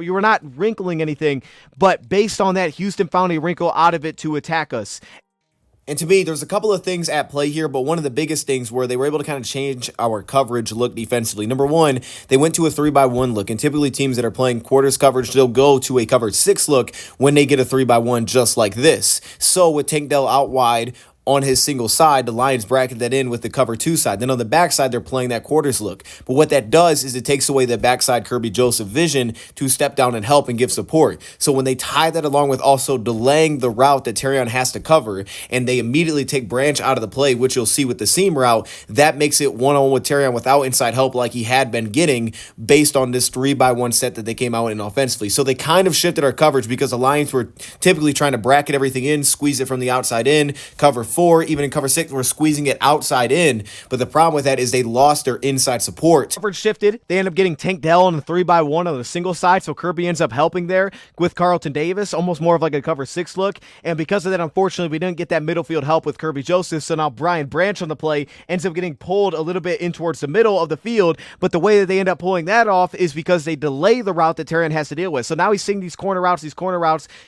You were not wrinkling anything, but based on that, Houston found a wrinkle out of it to attack us. And to me, there's a couple of things at play here, but one of the biggest things where they were able to kind of change our coverage look defensively. Number one, they went to a 3-by-1 look, and typically teams that are playing quarters coverage, they'll go to a covered 6 look when they get a 3-by-1 just like this. So with Tank Dell out wide, on his single side, the Lions bracket that in with the cover 2 side. Then on the backside, they're playing that quarters look. But what that does is it takes away the backside Kirby Joseph vision to step down and help and give support. So when they tie that along with also delaying the route that Terrion has to cover, and they immediately take Branch out of the play, which you'll see with the seam route, that makes it one-on-one with Terrion without inside help like he had been getting based on this 3-by-1 set that they came out in offensively. So they kind of shifted our coverage because the Lions were typically trying to bracket everything in, squeeze it from the outside in, cover 4, even in cover 6, we're squeezing it outside in. But the problem with that is they lost their inside support. Coverage shifted. They end up getting Tank Dell on the 3x1 on the single side, so Kirby ends up helping there with Carlton Davis, almost more of like a cover 6 look. And because of that, unfortunately, we didn't get that middle field help with Kirby Joseph, so now Brian Branch on the play ends up getting pulled a little bit in towards the middle of the field. But the way that they end up pulling that off is because they delay the route that Terrion has to deal with. So now he's seeing these corner routes.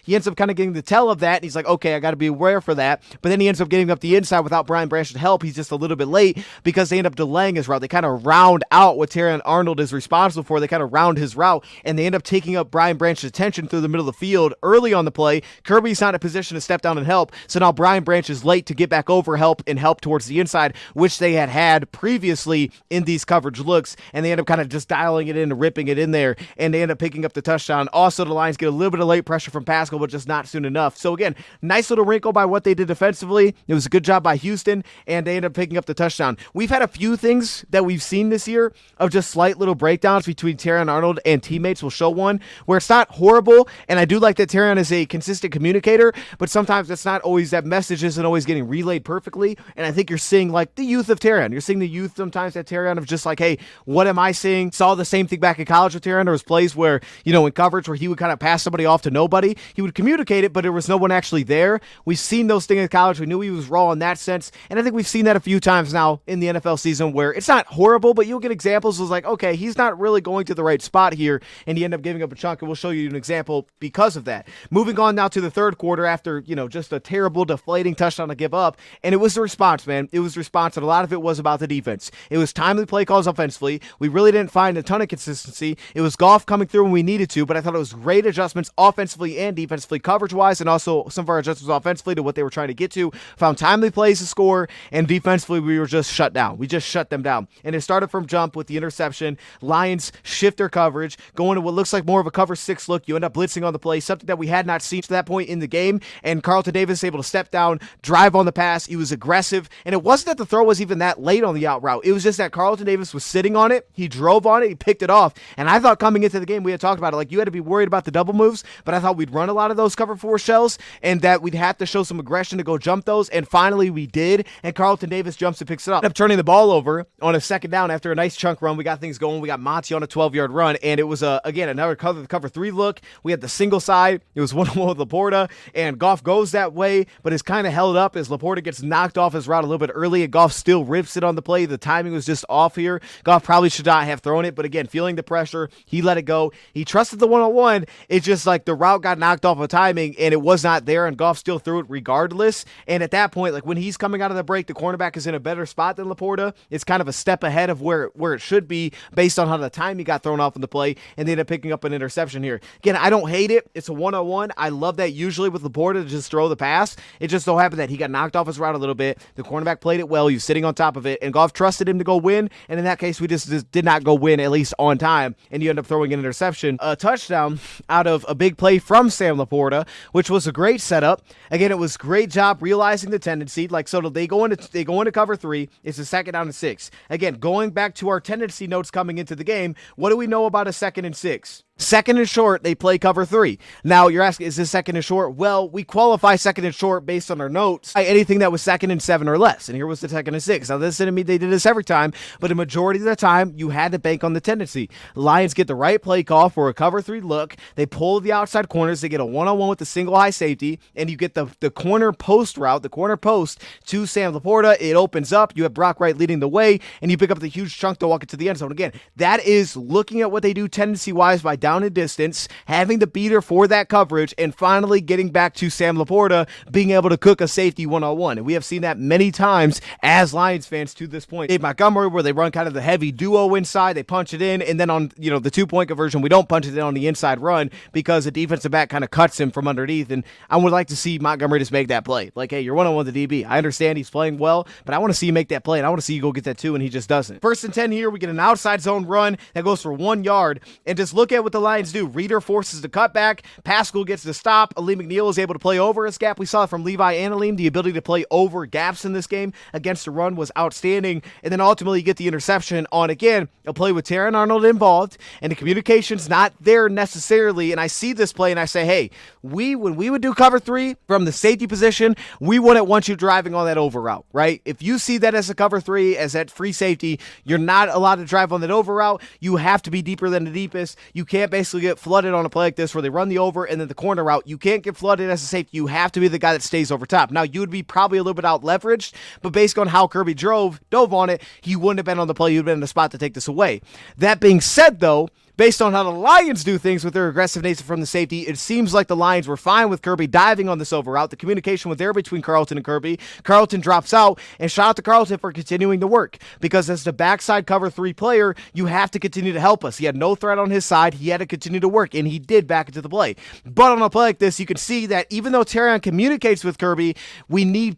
He ends up kind of getting the tell of that, and he's like, okay, I got to be aware for that. But then he ends up getting up the inside without Brian Branch's help. He's just a little bit late because they end up delaying his route. They kind of round out what Terrion Arnold is responsible for. They kind of round his route, and they end up taking up Brian Branch's attention through the middle of the field early on the play. Kirby's not in a position to step down and help, so now Brian Branch is late to get back over help towards the inside, which they had previously in these coverage looks, and they end up kind of just dialing it in and ripping it in there, and they end up picking up the touchdown. Also, the Lions get a little bit of late pressure from Pascal, but just not soon enough. So again, nice little wrinkle by what they did defensively. It was a good job by Houston, and they end up picking up the touchdown. We've had a few things that we've seen this year of just slight little breakdowns between Terrion Arnold and teammates. We'll show one where it's not horrible, and I do like that Terrion is a consistent communicator, but sometimes it's not always, that message isn't always getting relayed perfectly, and I think you're seeing like the youth of Terrion. You're seeing the youth sometimes at Terrion of just like, hey, what am I seeing? Saw the same thing back in college with Terrion. There was plays where, in coverage where he would kind of pass somebody off to nobody. He would communicate it, but there was no one actually there. We've seen those things in college. We knew he was raw in that sense, and I think we've seen that a few times now in the NFL season where it's not horrible, but you'll get examples of like, okay, he's not really going to the right spot here, and he end up giving up a chunk, and we'll show you an example because of that. Moving on now to the third quarter after, just a terrible deflating touchdown to give up, and it was the response, man. It was the response, and a lot of it was about the defense. It was timely play calls offensively. We really didn't find a ton of consistency. It was Goff coming through when we needed to, but I thought it was great adjustments offensively and defensively, coverage-wise, and also some of our adjustments offensively to what they were trying to get to. Found timely plays to score, and defensively we were just shut down. We just shut them down. And it started from jump with the interception. Lions shift their coverage, going to what looks like more of a cover 6 look. You end up blitzing on the play, something that we had not seen to that point in the game, and Carlton Davis able to step down, drive on the pass. He was aggressive, and it wasn't that the throw was even that late on the out route. It was just that Carlton Davis was sitting on it. He drove on it. He picked it off, and I thought coming into the game, we had talked about it, like you had to be worried about the double moves, but I thought we'd run a lot of those cover 4 shells, and that we'd have to show some aggression to go jump those, and finally we did, and Carlton Davis jumps and picks it up. Ended up turning the ball over on a second down after a nice chunk run. We got things going. We got Monty on a 12-yard run, and it was, again, another cover 3 look. We had the single side. It was 1-on-1 with Laporta, and Goff goes that way, but is kind of held up as Laporta gets knocked off his route a little bit early, and Goff still rips it on the play. The timing was just off here. Goff probably should not have thrown it, but again, feeling the pressure, he let it go. He trusted the 1-on-1. It's just like the route got knocked off of timing, and it was not there, and Goff still threw it regardless. And at that point, like when he's coming out of the break, the cornerback is in a better spot than Laporta. It's kind of a step ahead of where it should be based on how the time he got thrown off in the play, and they ended up picking up an interception here. Again, I don't hate it. It's a 1-on-1. I love that usually with Laporta to just throw the pass. It just so happened that he got knocked off his route a little bit. The cornerback played it well. He was sitting on top of it, and Goff trusted him to go win, and in that case, we just did not go win, at least on time, and you end up throwing an interception. A touchdown out of a big play from Sam Laporta, which was a great setup. Again, it was great job realizing the tendency. Like, so they go into cover 3. It's a 2nd down and 6. Again, going back to our tendency notes coming into the game, what do we know about a 2nd and 6? 2nd and short, they play cover 3. Now, you're asking, is this 2nd and short? Well, we qualify 2nd and short based on our notes by anything that was 2nd and 7 or less. And here was the 2nd and 6. Now, this didn't mean they did this every time, but a majority of the time, you had to bank on the tendency. The Lions get the right play call for a cover 3 look. They pull the outside corners. They get a 1-on-1 with the single high safety, and you get the corner post route, the corner post to Sam Laporta. It opens up. You have Brock Wright leading the way, and you pick up the huge chunk to walk into the end zone. Again, that is looking at what they do tendency-wise by down and distance, having the beater for that coverage, and finally getting back to Sam Laporta being able to cook a safety 1-on-1. And we have seen that many times as Lions fans to this point. Dave Montgomery, where they run kind of the heavy duo inside, they punch it in, and then on the 2-point conversion, we don't punch it in on the inside run because the defensive back kind of cuts him from underneath. And I would like to see Montgomery just make that play. Like, hey, you're 1-on-1 the DB. I understand he's playing well, but I want to see you make that play, and I want to see you go get that 2, and he just doesn't. 1st and 10 here, we get an outside zone run that goes for 1 yard, and just look at what the Lions do. Reader forces the cutback. Pascal gets the stop. Aleem McNeil is able to play over his gap. We saw it from Levi and Aleem. The ability to play over gaps in this game against the run was outstanding. And then ultimately you get the interception on, again, a play with Terran Arnold involved, and the communication's not there necessarily. And I see this play and I say, hey, when we would do cover 3 from the safety position, we wouldn't want you driving on that over route, right? If you see that as a cover 3, as that free safety, you're not allowed to drive on that over route. You have to be deeper than the deepest. You can't basically get flooded on a play like this where they run the over and then the corner route. You can't get flooded as a safety. You have to be the guy that stays over top. Now, you would be probably a little bit out leveraged, but based on how Kirby dove on it, he wouldn't have been on the play. You'd have been in the spot to take this away. That being said, though, based on how the Lions do things with their aggressive nature from the safety, it seems like the Lions were fine with Kirby diving on this over route. The communication was there between Carlton and Kirby. Carlton drops out, and shout out to Carlton for continuing to work, because as the backside cover 3 player, you have to continue to help us. He had no threat on his side. He had to continue to work, and he did back into the play. But on a play like this, you can see that even though Terrion communicates with Kirby, we need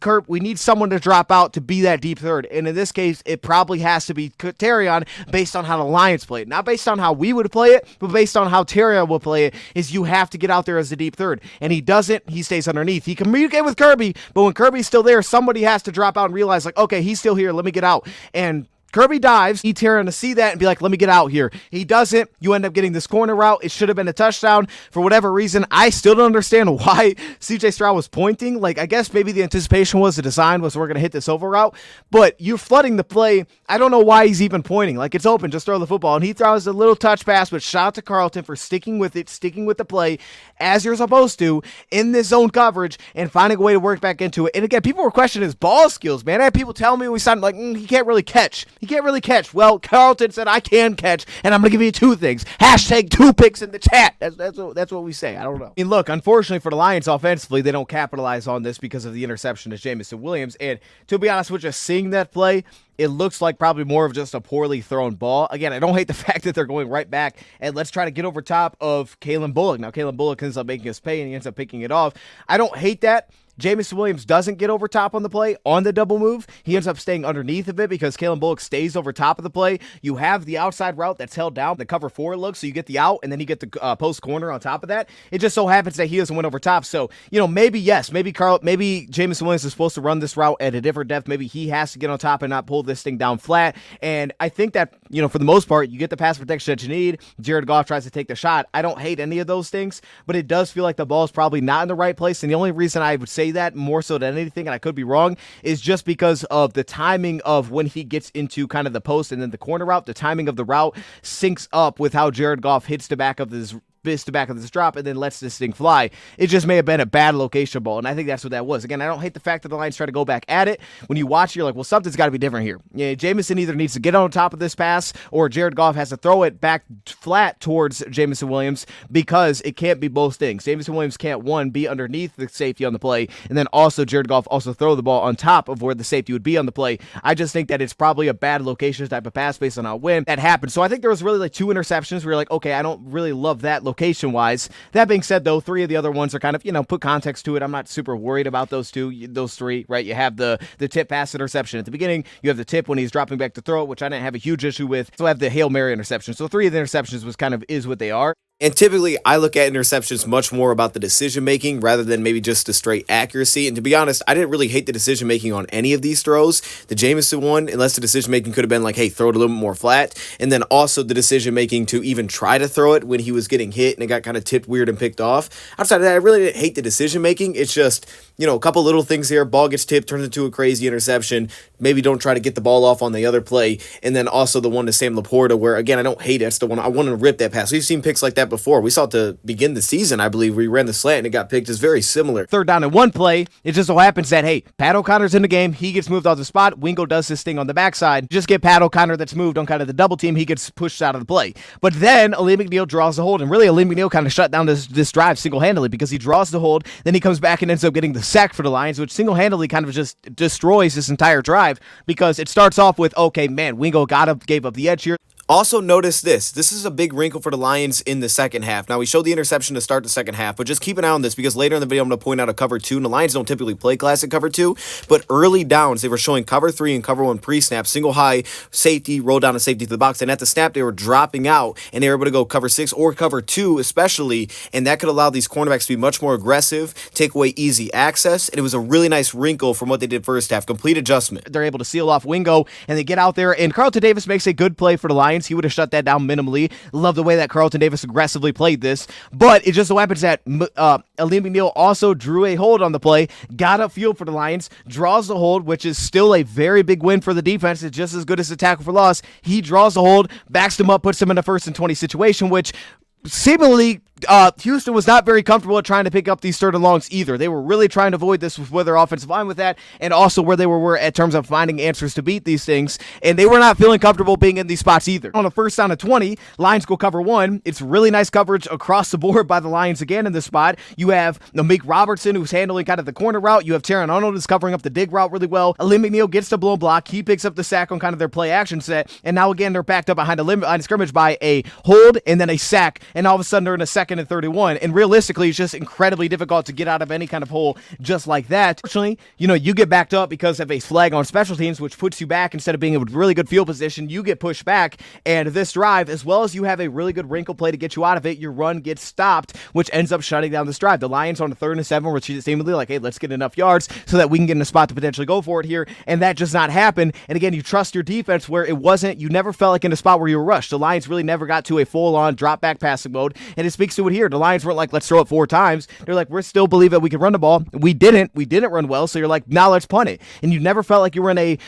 someone to drop out to be that deep third. And in this case, it probably has to be Terrion based on how the Lions played. Not based on how we would play it, but based on how Terrion will play it, is you have to get out there as the deep third. And he doesn't. He stays underneath. He communicates with Kirby, but when Kirby's still there, somebody has to drop out and realize, like, okay, he's still here. Let me get out. And Kirby dives, he Terrion to see that and be like, let me get out here. He doesn't. You end up getting this corner route. It should have been a touchdown. For whatever reason, I still don't understand why CJ Stroud was pointing. Like, I guess maybe the anticipation was, the design was, we're going to hit this over route. But you're flooding the play. I don't know why he's even pointing. Like, it's open. Just throw the football. And he throws a little touch pass, but shout out to Carlton for sticking with it, sticking with the play as you're supposed to in this zone coverage and finding a way to work back into it. And again, people were questioning his ball skills, man. I had people tell me we sounded like, he can't really catch. He can't really catch. Well, Carlton said, I can catch, and I'm going to give you 2 things. Hashtag 2 picks in the chat. That's what we say. I don't know. I mean, look, unfortunately for the Lions offensively, they don't capitalize on this because of the interception to Jamison Williams. And to be honest with you, seeing that play, it looks like probably more of just a poorly thrown ball. Again, I don't hate the fact that they're going right back and let's try to get over top of Kalen Bullock. Now, Kalen Bullock ends up making us pay, and he ends up picking it off. I don't hate that. Jamison Williams doesn't get over top on the play on the double move. He ends up staying underneath of it because Kalen Bullock stays over top of the play. You have the outside route that's held down, the cover 4 look, so you get the out, and then you get the post corner on top of that. It just so happens that he doesn't win over top. So, maybe Jamison Williams is supposed to run this route at a different depth. Maybe he has to get on top and not pull this thing down flat. And I think that, for the most part, you get the pass protection that you need. Jared Goff tries to take the shot. I don't hate any of those things, but it does feel like the ball is probably not in the right place. And the only reason I would say that more so than anything, and I could be wrong, is just because of the timing of when he gets into kind of the post and then the corner route. The timing of the route syncs up with how Jared Goff hits the back of this drop and then lets this thing fly. It just may have been a bad location ball, and I think that's what that was. Again, I don't hate the fact that the Lions try to go back at it. When you watch, you're like, well, something's got to be different here. Yeah, Jamison either needs to get on top of this pass, or Jared Goff has to throw it back flat towards Jamison Williams, because it can't be both things. Jamison Williams can't, one, be underneath the safety on the play, and then also Jared Goff also throw the ball on top of where the safety would be on the play. I just think that it's probably a bad location type of pass based on how when that happened. So I think there was really like 2 interceptions where you're like, okay, I don't really love that location-wise. That being said, though, 3 of the other ones are kind of, put context to it. I'm not super worried about those 3, right? You have the tip pass interception at the beginning. You have the tip when he's dropping back to throw it, which I didn't have a huge issue with. So I have the Hail Mary interception. So 3 of the interceptions is what they are. And typically, I look at interceptions much more about the decision-making rather than maybe just the straight accuracy. And to be honest, I didn't really hate the decision-making on any of these throws. The Jamison one, unless the decision-making could have been like, hey, throw it a little bit more flat. And then also the decision-making to even try to throw it when he was getting hit and it got kind of tipped weird and picked off. Outside of that, I really didn't hate the decision-making. It's just, a couple little things here. Ball gets tipped, turns into a crazy interception. Maybe don't try to get the ball off on the other play. And then also the one to Sam Laporta where, again, I don't hate it. That's the one I want to rip that pass. We've seen picks like that before. We saw it to begin the season, I believe, where he ran the slant and it got picked. It's very similar. 3rd down and 1 play. It just so happens that, hey, Pat O'Connor's in the game. He gets moved off the spot. Wingo does his thing on the backside. Just get Pat O'Connor that's moved on kind of the double team. He gets pushed out of the play. But then Aleem McNeil draws the hold, and really Aleem McNeil kind of shut down this drive single-handedly because he draws the hold. Then he comes back and ends up getting the sack for the Lions, which single-handedly kind of just destroys this entire drive because it starts off with, okay, man, Wingo gave up the edge here. Also, notice this. This is a big wrinkle for the Lions in the second half. Now, we showed the interception to start the second half, but just keep an eye on this because later in the video, I'm going to point out a cover 2, and the Lions don't typically play classic cover 2, but early downs, they were showing cover 3 and cover 1 pre-snap, single high safety, roll down a safety to the box, and at the snap, they were dropping out, and they were able to go cover 6 or cover 2 especially, and that could allow these cornerbacks to be much more aggressive, take away easy access, and it was a really nice wrinkle from what they did first half. Complete adjustment. They're able to seal off Wingo, and they get out there, and Carlton Davis makes a good play for the Lions. He would have shut that down minimally. Love the way that Carlton Davis aggressively played this, but it just so happens that Aleem McNeil also drew a hold on the play, got upfield for the Lions, draws the hold, which is still a very big win for the defense. It's just as good as a tackle for loss. He draws the hold, backs them up, puts them in a 1st and 20 situation, which seemingly Houston was not very comfortable at trying to pick up these 3rd and longs either. They were really trying to avoid this with their offensive line with that, and also where they were at terms of finding answers to beat these things, and they were not feeling comfortable being in these spots either. On a 1st down and 20, Lions go cover 1. It's really nice coverage across the board by the Lions again in this spot. You have Namik Robertson, who's handling kind of the corner route. You have Taron Arnold, who's covering up the dig route really well. Aleem McNeil gets the blown block. He picks up the sack on kind of their play action set, and now again, they're backed up behind a line of scrimmage by a hold and then a sack, and all of a sudden they're in a 2nd and 31. And realistically, it's just incredibly difficult to get out of any kind of hole just like that. Fortunately, you get backed up because of a flag on special teams, which puts you back instead of being in a really good field position. You get pushed back, and this drive, as well as you have a really good wrinkle play to get you out of it, your run gets stopped, which ends up shutting down this drive. The Lions on a 3rd and 7, which is seemingly like, hey, let's get enough yards so that we can get in a spot to potentially go for it here, and that does not happen. And again, you trust your defense where it wasn't, you never felt like in a spot where you were rushed. The Lions really never got to a full-on drop-back passing mode, and it speaks to it here. The Lions weren't like, let's throw it 4 times. They're like, we still believe that we can run the ball. We didn't run well, so you're like, now let's punt it. And you never felt like you were in a,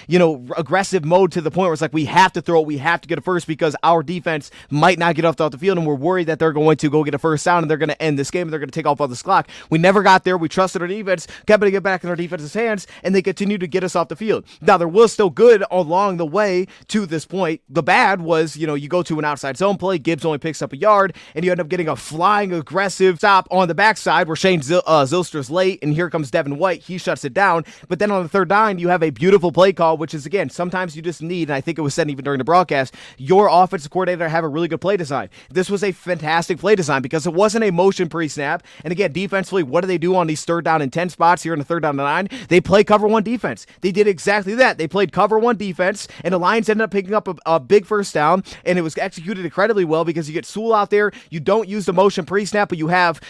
aggressive mode to the point where it's like, we have to throw it, we have to get a first because our defense might not get off the field, and we're worried that they're going to go get a 1st down and they're going to end this game and they're going to take off all this clock. We never got there. We trusted our defense, kept it back in our defense's hands, and they continued to get us off the field. Now, there was still good along the way to this point. The bad was, you go to an outside zone play, Gibbs only picks up a yard, and you end up getting a flying aggressive stop on the backside where Shane Zylstra's late, and here comes Devin White. He shuts it down. But then on the 3rd down, you have a beautiful play call, which is, again, sometimes you just need, and I think it was said even during the broadcast, your offensive coordinator have a really good play design. This was a fantastic play design because it wasn't a motion pre-snap. And again, defensively, what do they do on these 3rd down and 10 spots here in the 3rd down and 9? They play cover 1 defense. They did exactly that. They played cover 1 defense, and the Lions ended up picking up a big 1st down, and it was executed incredibly well because you get Sewell out there. You don't use the motion pre-snap, but you have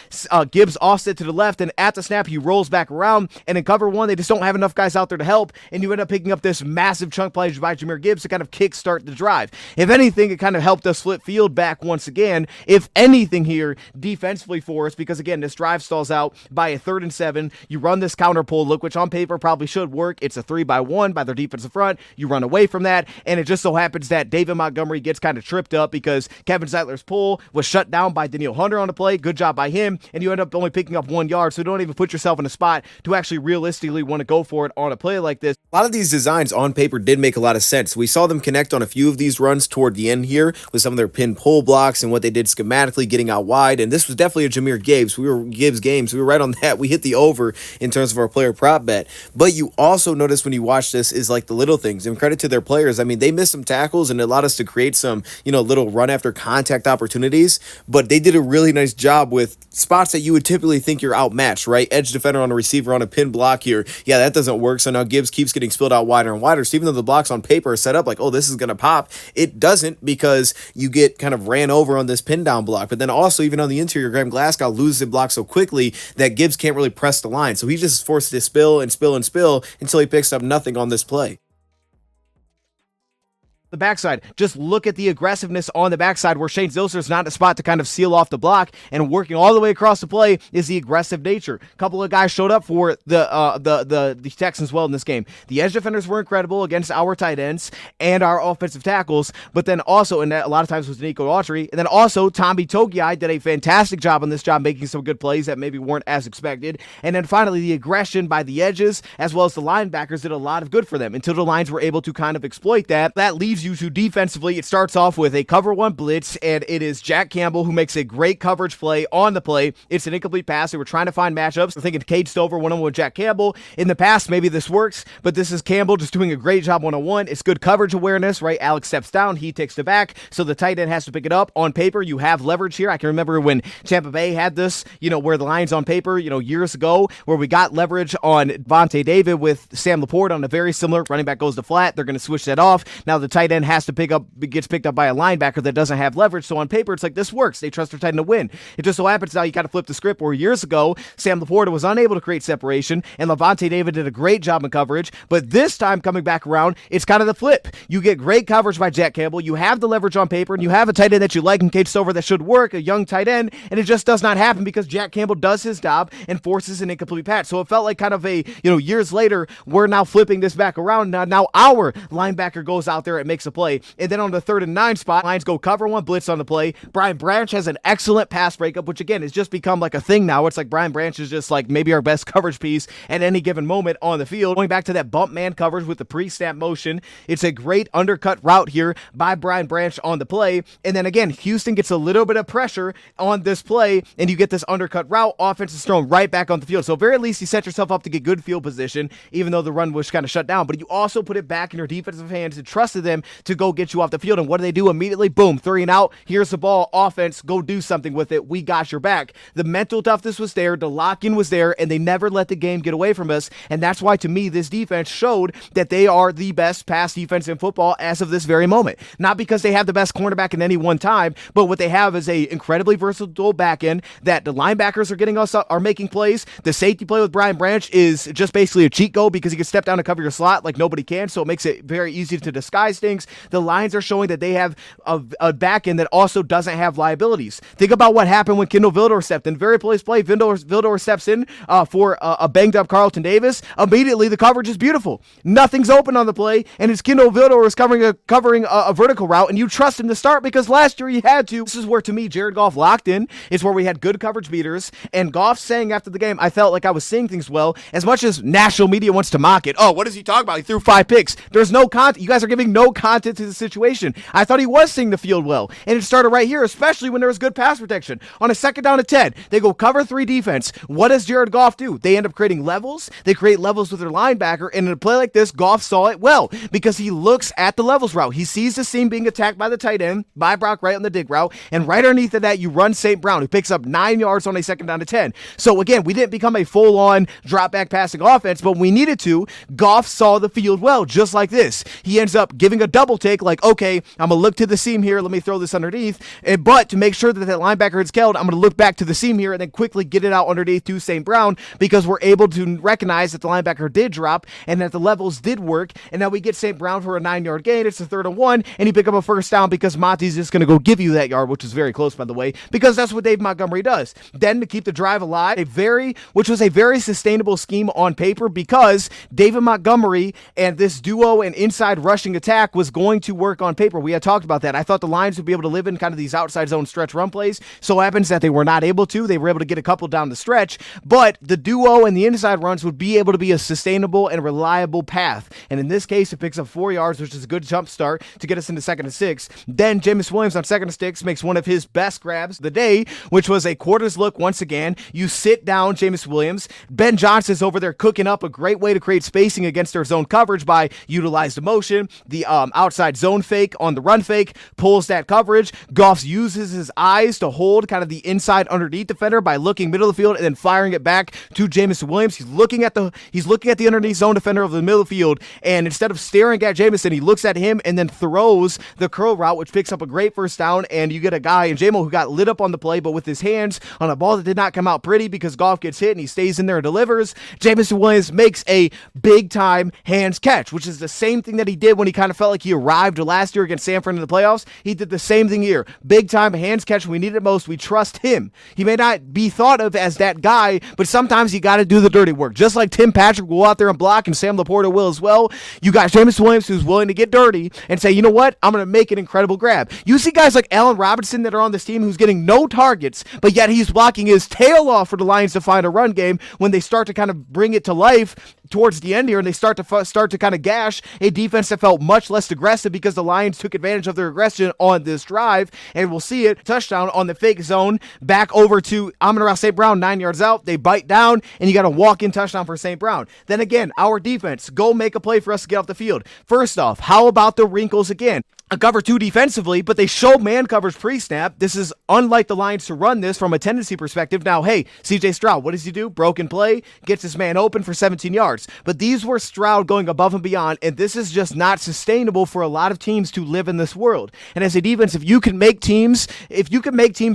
Gibbs offset to the left, and at the snap, he rolls back around, and in cover 1, they just don't have enough guys out there to help, and you end up picking up this massive chunk play by Jahmyr Gibbs to kind of kickstart the drive. If anything, it kind of helped us flip field back once again, if anything here, defensively for us, because again, this drive stalls out by a 3rd and 7. You run this counter pull look, which on paper probably should work. It's a 3-by-1 by their defensive front. You run away from that, and it just so happens that David Montgomery gets kind of tripped up because Kevin Zeitler's pull was shut down by Danielle Hunter on the play. Good job by him, and you end up only picking up 1 yard, so don't even put yourself in a spot to actually realistically want to go for it on a play like this. A lot of these designs on paper did make a lot of sense. We saw them connect on a few of these runs toward the end here with some of their pin pull blocks and what they did schematically getting out wide, and this was definitely a Jahmyr Gibbs. Gibbs game, so we were right on that. We hit the over in terms of our player prop bet, but you also notice when you watch this is like the little things, and credit to their players. I mean, they missed some tackles and it allowed us to create some, little run after contact opportunities, but they did a really nice job with spots that you would typically think you're outmatched, right? Edge defender on a receiver on a pin block here. Yeah, that doesn't work. So now Gibbs keeps getting spilled out wider and wider. So even though the blocks on paper are set up like, oh, this is going to pop, it doesn't because you get kind of ran over on this pin down block. But then also even on the interior, Graham Glasgow loses the block so quickly that Gibbs can't really press the line. So he's just forced to spill and spill and spill until he picks up nothing on this play. The backside, just look at the aggressiveness on the backside where Shane Zylstra's not in a spot to kind of seal off the block, and working all the way across the play is the aggressive nature. A couple of guys showed up for the Texans well in this game. The edge defenders were incredible against our tight ends and our offensive tackles, but then also, and that a lot of times was Nico Autry, and then also Tommy Togiai did a fantastic job on this job, making some good plays that maybe weren't as expected. And then finally, the aggression by the edges as well as the linebackers did a lot of good for them until the lines were able to kind of exploit that. That leaves leaves you to defensively. It starts off with a cover one blitz, and it is Jack Campbell who makes a great coverage play on the play. It's an incomplete pass. They were trying to find matchups. We're thinking Cade Stover one-on-one with Jack Campbell. In the past, maybe this works, but this is Campbell just doing a great job one-on-one. It's good coverage awareness, right? Alex steps down. He takes the back, so the tight end has to pick it up. On paper, you have leverage here. I can remember when Tampa Bay had this, where the Lions on paper, years ago, where we got leverage on Vontae David with Sam Laporte on a very similar running back goes to flat. They're going to switch that off. Now the tight end gets picked up by a linebacker that doesn't have leverage. So on paper, it's like this works. They trust their tight end to win. It just so happens now you got to flip the script where years ago, Sam Laporte was unable to create separation, and Levante David did a great job in coverage. But this time coming back around, it's kind of the flip. You get great coverage by Jack Campbell. You have the leverage on paper, and you have a tight end that you like in Cade Stover that should work, a young tight end, and it just does not happen because Jack Campbell does his job and forces an incomplete pass. So it felt like kind of a, years later, we're now flipping this back around. Now our linebacker goes out there and makes a play. And then on the 3rd and 9 spot, Lions go cover one blitz on the play. Brian Branch has an excellent pass breakup, which again has just become like a thing now. It's like Brian Branch is just like maybe our best coverage piece at any given moment on the field. Going back to that bump man coverage with the pre-snap motion, it's a great undercut route here by Brian Branch on the play. And then again, Houston gets a little bit of pressure on this play, and you get this undercut route. Offense is thrown right back on the field. So very least you set yourself up to get good field position, even though the run was kind of shut down. But you also put it back in your defensive hands and trusted them to go get you off the field. And what do they do immediately? Boom, 3 and out. Here's the ball. Offense, go do something with it. We got your back. The mental toughness was there. The lock-in was there, and they never let the game get away from us. And that's why, to me, this defense showed that they are the best pass defense in football as of this very moment. Not because they have the best cornerback in any one time, but what they have is a incredibly versatile back end that the linebackers are making plays. The safety play with Brian Branch is just basically a cheat code because he can step down and cover your slot like nobody can, so it makes it very easy to disguise things. The Lions are showing that they have a back end that also doesn't have liabilities. Think about what happened when Kendall Vildor stepped in. Very place play, Vildor steps in for a banged up Carlton Davis. Immediately, the coverage is beautiful. Nothing's open on the play, and it's Kendall Vildor is covering a vertical route, and you trust him to start because last year he had to. This is where, to me, Jared Goff locked in. It's where we had good coverage beaters, and Goff saying after the game, I felt like I was seeing things well. As much as national media wants to mock it, oh, what does he talk about? He threw 5 picks. There's no content. You guys are giving no content to the situation. I thought he was seeing the field well, and it started right here, especially when there was good pass protection. On a 2nd down and 10, they go cover 3 defense. What does Jared Goff do? They end up creating levels. They create levels with their linebacker, and in a play like this, Goff saw it well because he looks at the levels route. He sees the seam being attacked by the tight end, by Brock Wright on the dig route, and right underneath of that, you run St. Brown, who picks up 9 yards on a 2nd down to 10. So again, we didn't become a full-on drop-back passing offense, but when we needed to, Goff saw the field well, just like this. He ends up giving a double take, like, okay, I'm going to look to the seam here, let me throw this underneath, but to make sure that linebacker is killed, I'm going to look back to the seam here and then quickly get it out underneath to St. Brown because we're able to recognize that the linebacker did drop and that the levels did work, and now we get St. Brown for a 9-yard gain. It's a 3rd and 1, and you pick up a 1st down because Monty's just going to go give you that yard, which is very close, by the way, because that's what Dave Montgomery does. Then to keep the drive alive, which was a very sustainable scheme on paper because David Montgomery and this duo and inside rushing attack was going to work on paper. We had talked about that. I thought the Lions would be able to live in kind of these outside zone stretch run plays. So it happens that they were not able to. They were able to get a couple down the stretch, but the duo and the inside runs would be able to be a sustainable and reliable path. And in this case, it picks up 4 yards, which is a good jump start to get us into 2nd and 6. Then Jameis Williams on 2nd and 6 makes one of his best grabs of the day, which was a quarters look once again. You sit down Jameis Williams. Ben Johnson's over there cooking up a great way to create spacing against their zone coverage by utilize the motion, the outside zone fake on the run fake, pulls that coverage. Goff uses his eyes to hold kind of the inside underneath defender by looking middle of the field and then firing it back to Jameis Williams. He's looking at the underneath zone defender of the middle of the field, and instead of staring at Jameson, he looks at him and then throws the curl route, which picks up a great 1st down, and you get a guy in JMO who got lit up on the play, but with his hands on a ball that did not come out pretty because Goff gets hit and he stays in there and delivers. Jameson Williams makes a big-time hands catch, which is the same thing that he did when he kind of felt like he arrived last year against Sanford in the playoffs. He did the same thing here. Big-time hands catch when we need it most. We trust him. He may not be thought of as that guy, but sometimes you got to do the dirty work. Just like Tim Patrick will out there and block, and Sam Laporta will as well. You got Jameson Williams who's willing to get dirty and say, you know what? I'm going to make an incredible grab. You see guys like Allen Robinson that are on this team who's getting no targets, but yet he's blocking his tail off for the Lions to find a run game when they start to kind of bring it to life. towards the end here, and they start to kind of gash a defense that felt much less aggressive because the Lions took advantage of their aggression on this drive, and we'll see it. Touchdown on the fake zone, back over to Amon-Ra St. Brown, 9 yards out. They bite down, and you got a walk-in touchdown for St. Brown. Then again, our defense, go make a play for us to get off the field. First off, how about the wrinkles again? A cover 2 defensively, but they show man coverage pre-snap. This is unlike the Lions to run this from a tendency perspective. Now, hey, CJ Stroud, what does he do? Broken play, gets his man open for 17 yards. But these were Stroud going above and beyond, and this is just not sustainable for a lot of teams to live in this world. And as a defense, if you can make teams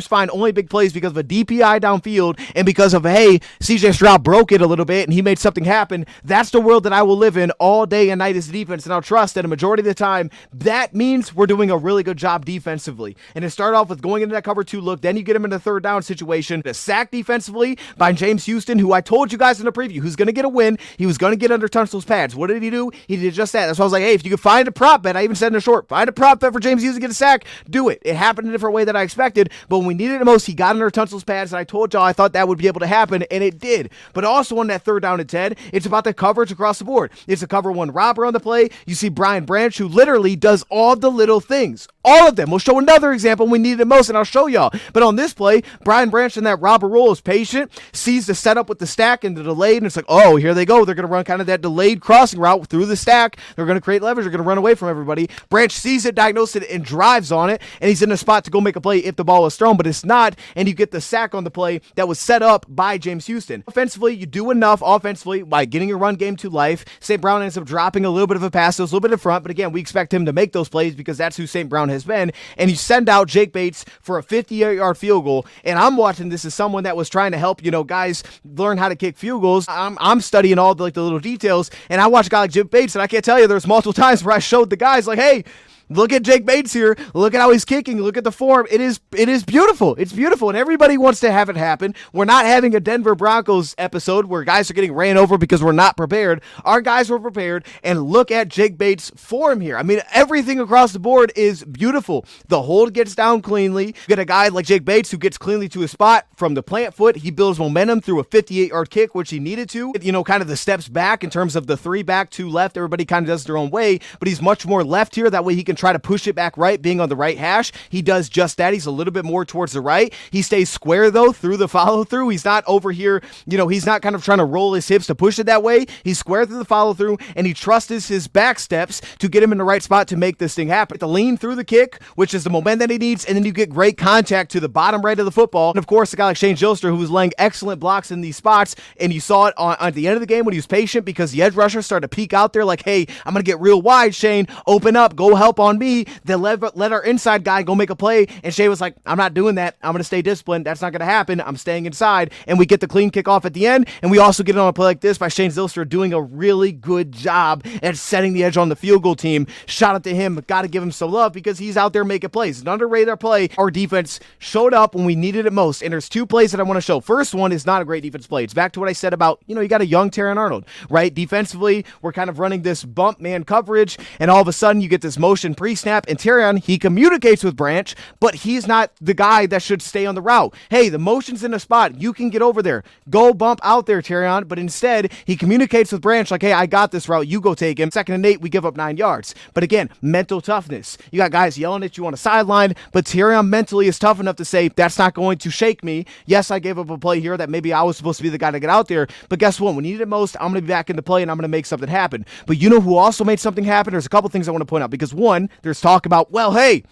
find only big plays because of a DPI downfield and because of, hey, CJ Stroud broke it a little bit and he made something happen, that's the world that I will live in all day and night as a defense. And I'll trust that a majority of the time, that means we're doing a really good job defensively. And to start off with going into that cover 2 look, then you get him in a third down situation. A sack defensively by James Houston, who I told you guys in the preview, who's going to get a win. He was going to get under Tunsil's pads. What did he do? He did just that. That's why I was like, hey, if you could find a prop bet, I even said in the short, find a prop bet for James Houston to get a sack, do it. It happened in a different way than I expected, but when we needed it the most, he got under Tunsil's pads, and I told y'all I thought that would be able to happen, and it did. But also on that third down and 10, it's about the coverage across the board. It's a cover 1 robber on the play. You see Brian Branch, who literally does all the little things. All of them. We'll show another example when we need it most, and I'll show y'all. But on this play, Brian Branch in that robber roll is patient, sees the setup with the stack and the delayed, and it's like, oh, here they go. They're going to run kind of that delayed crossing route through the stack. They're going to create leverage. They're going to run away from everybody. Branch sees it, diagnoses it, and drives on it, and he's in a spot to go make a play if the ball was thrown, but it's not, and you get the sack on the play that was set up by James Houston. Offensively, you do enough offensively by getting your run game to life. St. Brown ends up dropping a little bit of a pass, so it's a little bit in front, but again, we expect him to make those plays because that's who St. Brown has been, and you send out Jake Bates for a 58-yard field goal, and I'm watching this as someone that was trying to help, guys learn how to kick field goals. I'm studying all the little details, and I watch a guy like Jake Bates, and I can't tell you, there's multiple times where I showed the guys like, hey, look at Jake Bates here. Look at how he's kicking. Look at the form. It is beautiful. It's beautiful, and everybody wants to have it happen. We're not having a Denver Broncos episode where guys are getting ran over because we're not prepared. Our guys were prepared, and look at Jake Bates' form here. I mean, everything across the board is beautiful. The hold gets down cleanly. You get a guy like Jake Bates who gets cleanly to his spot from the plant foot. He builds momentum through a 58-yard kick, which he needed to. Kind of the steps back in terms of the 3 back, 2 left. Everybody kind of does their own way, but he's much more left here. That way he can try to push it back right, being on the right hash. He does just that. He's a little bit more towards the right. He stays square, though, through the follow-through. He's not over here, he's not kind of trying to roll his hips to push it that way. He's square through the follow-through, and he trusts his back steps to get him in the right spot to make this thing happen. The lean through the kick, which is the momentum that he needs, and then you get great contact to the bottom right of the football. And, of course, a guy like Shane Gilster, who was laying excellent blocks in these spots, and you saw it at the end of the game when he was patient because the edge rusher started to peek out there like, hey, I'm going to get real wide, Shane. Open up. Go help on me. Then let our inside guy go make a play, and Shane was like, I'm not doing that. I'm going to stay disciplined. That's not going to happen. I'm staying inside, and we get the clean kickoff at the end, and we also get on a play like this by Shane Zilster doing a really good job at setting the edge on the field goal team. Shout out to him. Got to give him some love because he's out there making plays. An underrated play. Our defense showed up when we needed it most, and there's 2 plays that I want to show. First one is not a great defense play. It's back to what I said about, you got a young Terran Arnold, right? Defensively, we're kind of running this bump man coverage, and all of a sudden you get this motion pre-snap, and Terran, he communicates with Branch, but he's not the guy that should stay on the route. Hey, the motion's in a spot. You can get over there. Go bump out there, Terrion. But instead, he communicates with Branch like, hey, I got this route. You go take him. 2nd and 8, we give up 9 yards. But again, mental toughness. You got guys yelling at you on the sideline, but Terrion mentally is tough enough to say, that's not going to shake me. Yes, I gave up a play here that maybe I was supposed to be the guy to get out there, but guess what? When you need it most, I'm going to be back in the play and I'm going to make something happen. But you know who also made something happen? There's a couple things I want to point out because one, there's talk about, well, hey,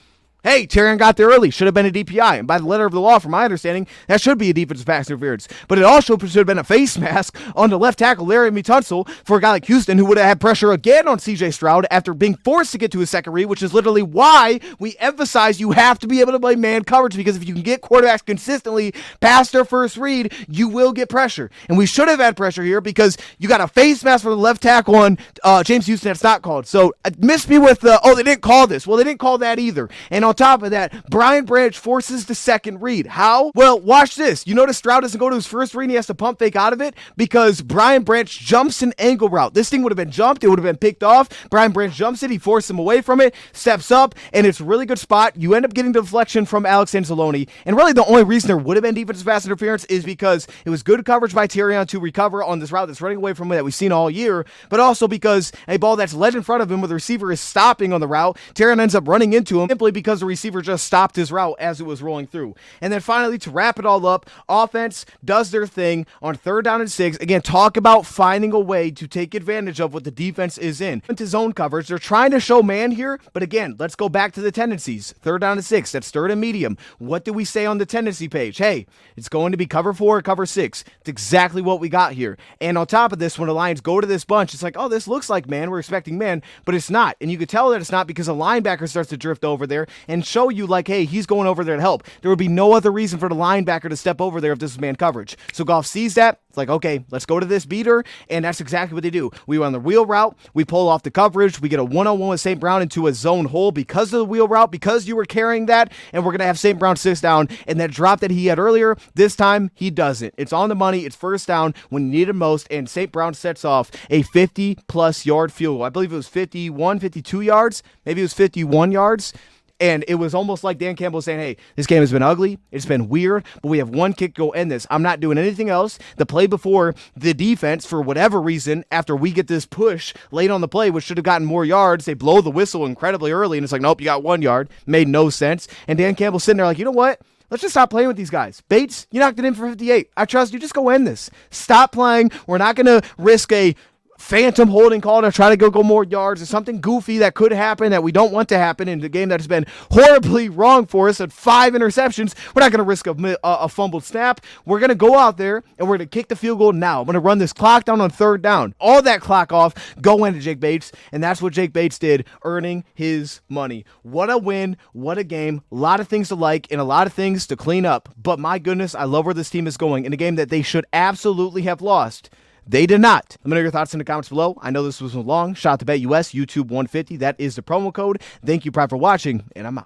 Terrion got there early. Should have been a DPI. And by the letter of the law, from my understanding, that should be a defensive pass interference. But it also should have been a face mask on the left tackle, Larry Tunsil, for a guy like Houston who would have had pressure again on CJ Stroud after being forced to get to his second read, which is literally why we emphasize you have to be able to play man coverage, because if you can get quarterbacks consistently past their first read, you will get pressure. And we should have had pressure here because you got a face mask for the left tackle on James Houston that's not called. So missed me with they didn't call this. Well, they didn't call that either. And on on top of that, Brian Branch forces the second read. How? Well, watch this. You notice Stroud doesn't go to his first read and he has to pump fake out of it because Brian Branch jumps an angle route. This thing would have been jumped. It would have been picked off. Brian Branch jumps it. He forced him away from it, steps up, and it's a really good spot. You end up getting deflection from Alex Anzalone. And really the only reason there would have been defensive pass interference is because it was good coverage by Terrion to recover on this route that's running away from him that we've seen all year, but also because a ball that's led in front of him where the receiver is stopping on the route, Terrion ends up running into him simply because the receiver just stopped his route as it was rolling through. And then finally, to wrap it all up, offense does their thing on 3rd down and 6. Again, talk about finding a way to take advantage of what the defense is in. Into zone coverage, they're trying to show man here, but again, let's go back to the tendencies. 3rd down and 6, that's 3rd and medium. What do we say on the tendency page? Hey, it's going to be cover 4 or cover 6. It's exactly what we got here. And on top of this, when the Lions go to this bunch, it's like, oh, this looks like man. We're expecting man, but it's not. And you could tell that it's not because a linebacker starts to drift over there and show you like, hey, he's going over there to help. There would be no other reason for the linebacker to step over there if this is man coverage. So Goff sees that. It's like, okay, let's go to this beater, and that's exactly what they do. We run the wheel route, we pull off the coverage, we get a one-on-one with St. Brown into a zone hole because of the wheel route, because you were carrying that, and we're going to have St. Brown 6 down, and that drop that he had earlier, this time, he doesn't. It's on the money, it's 1st down when you need it most, and St. Brown sets off a 50-plus yard field goal. I believe it was 51, 52 yards, maybe it was 51 yards. And it was almost like Dan Campbell saying, hey, this game has been ugly. It's been weird, but we have one kick to go end this. I'm not doing anything else. The play before the defense, for whatever reason, after we get this push late on the play, which should have gotten more yards, they blow the whistle incredibly early. And it's like, nope, you got 1 yard. Made no sense. And Dan Campbell's sitting there like, you know what? Let's just stop playing with these guys. Bates, you knocked it in for 58. I trust you. Just go end this. Stop playing. We're not going to risk a phantom holding call to try to go more yards or something goofy that could happen that we don't want to happen in the game that has been horribly wrong for us at 5 interceptions. We're not going to risk a fumbled snap. We're going to go out there and we're going to kick the field goal now. I'm going to run this clock down on 3rd down. All that clock off, go into Jake Bates, and that's what Jake Bates did, earning his money. What a win. What a game. A lot of things to like and a lot of things to clean up. But my goodness, I love where this team is going in a game that they should absolutely have lost. They did not. Let me know your thoughts in the comments below. I know this was long. Shout out to BetUS, YouTube 150. That is the promo code. Thank you, Pride, for watching, and I'm out.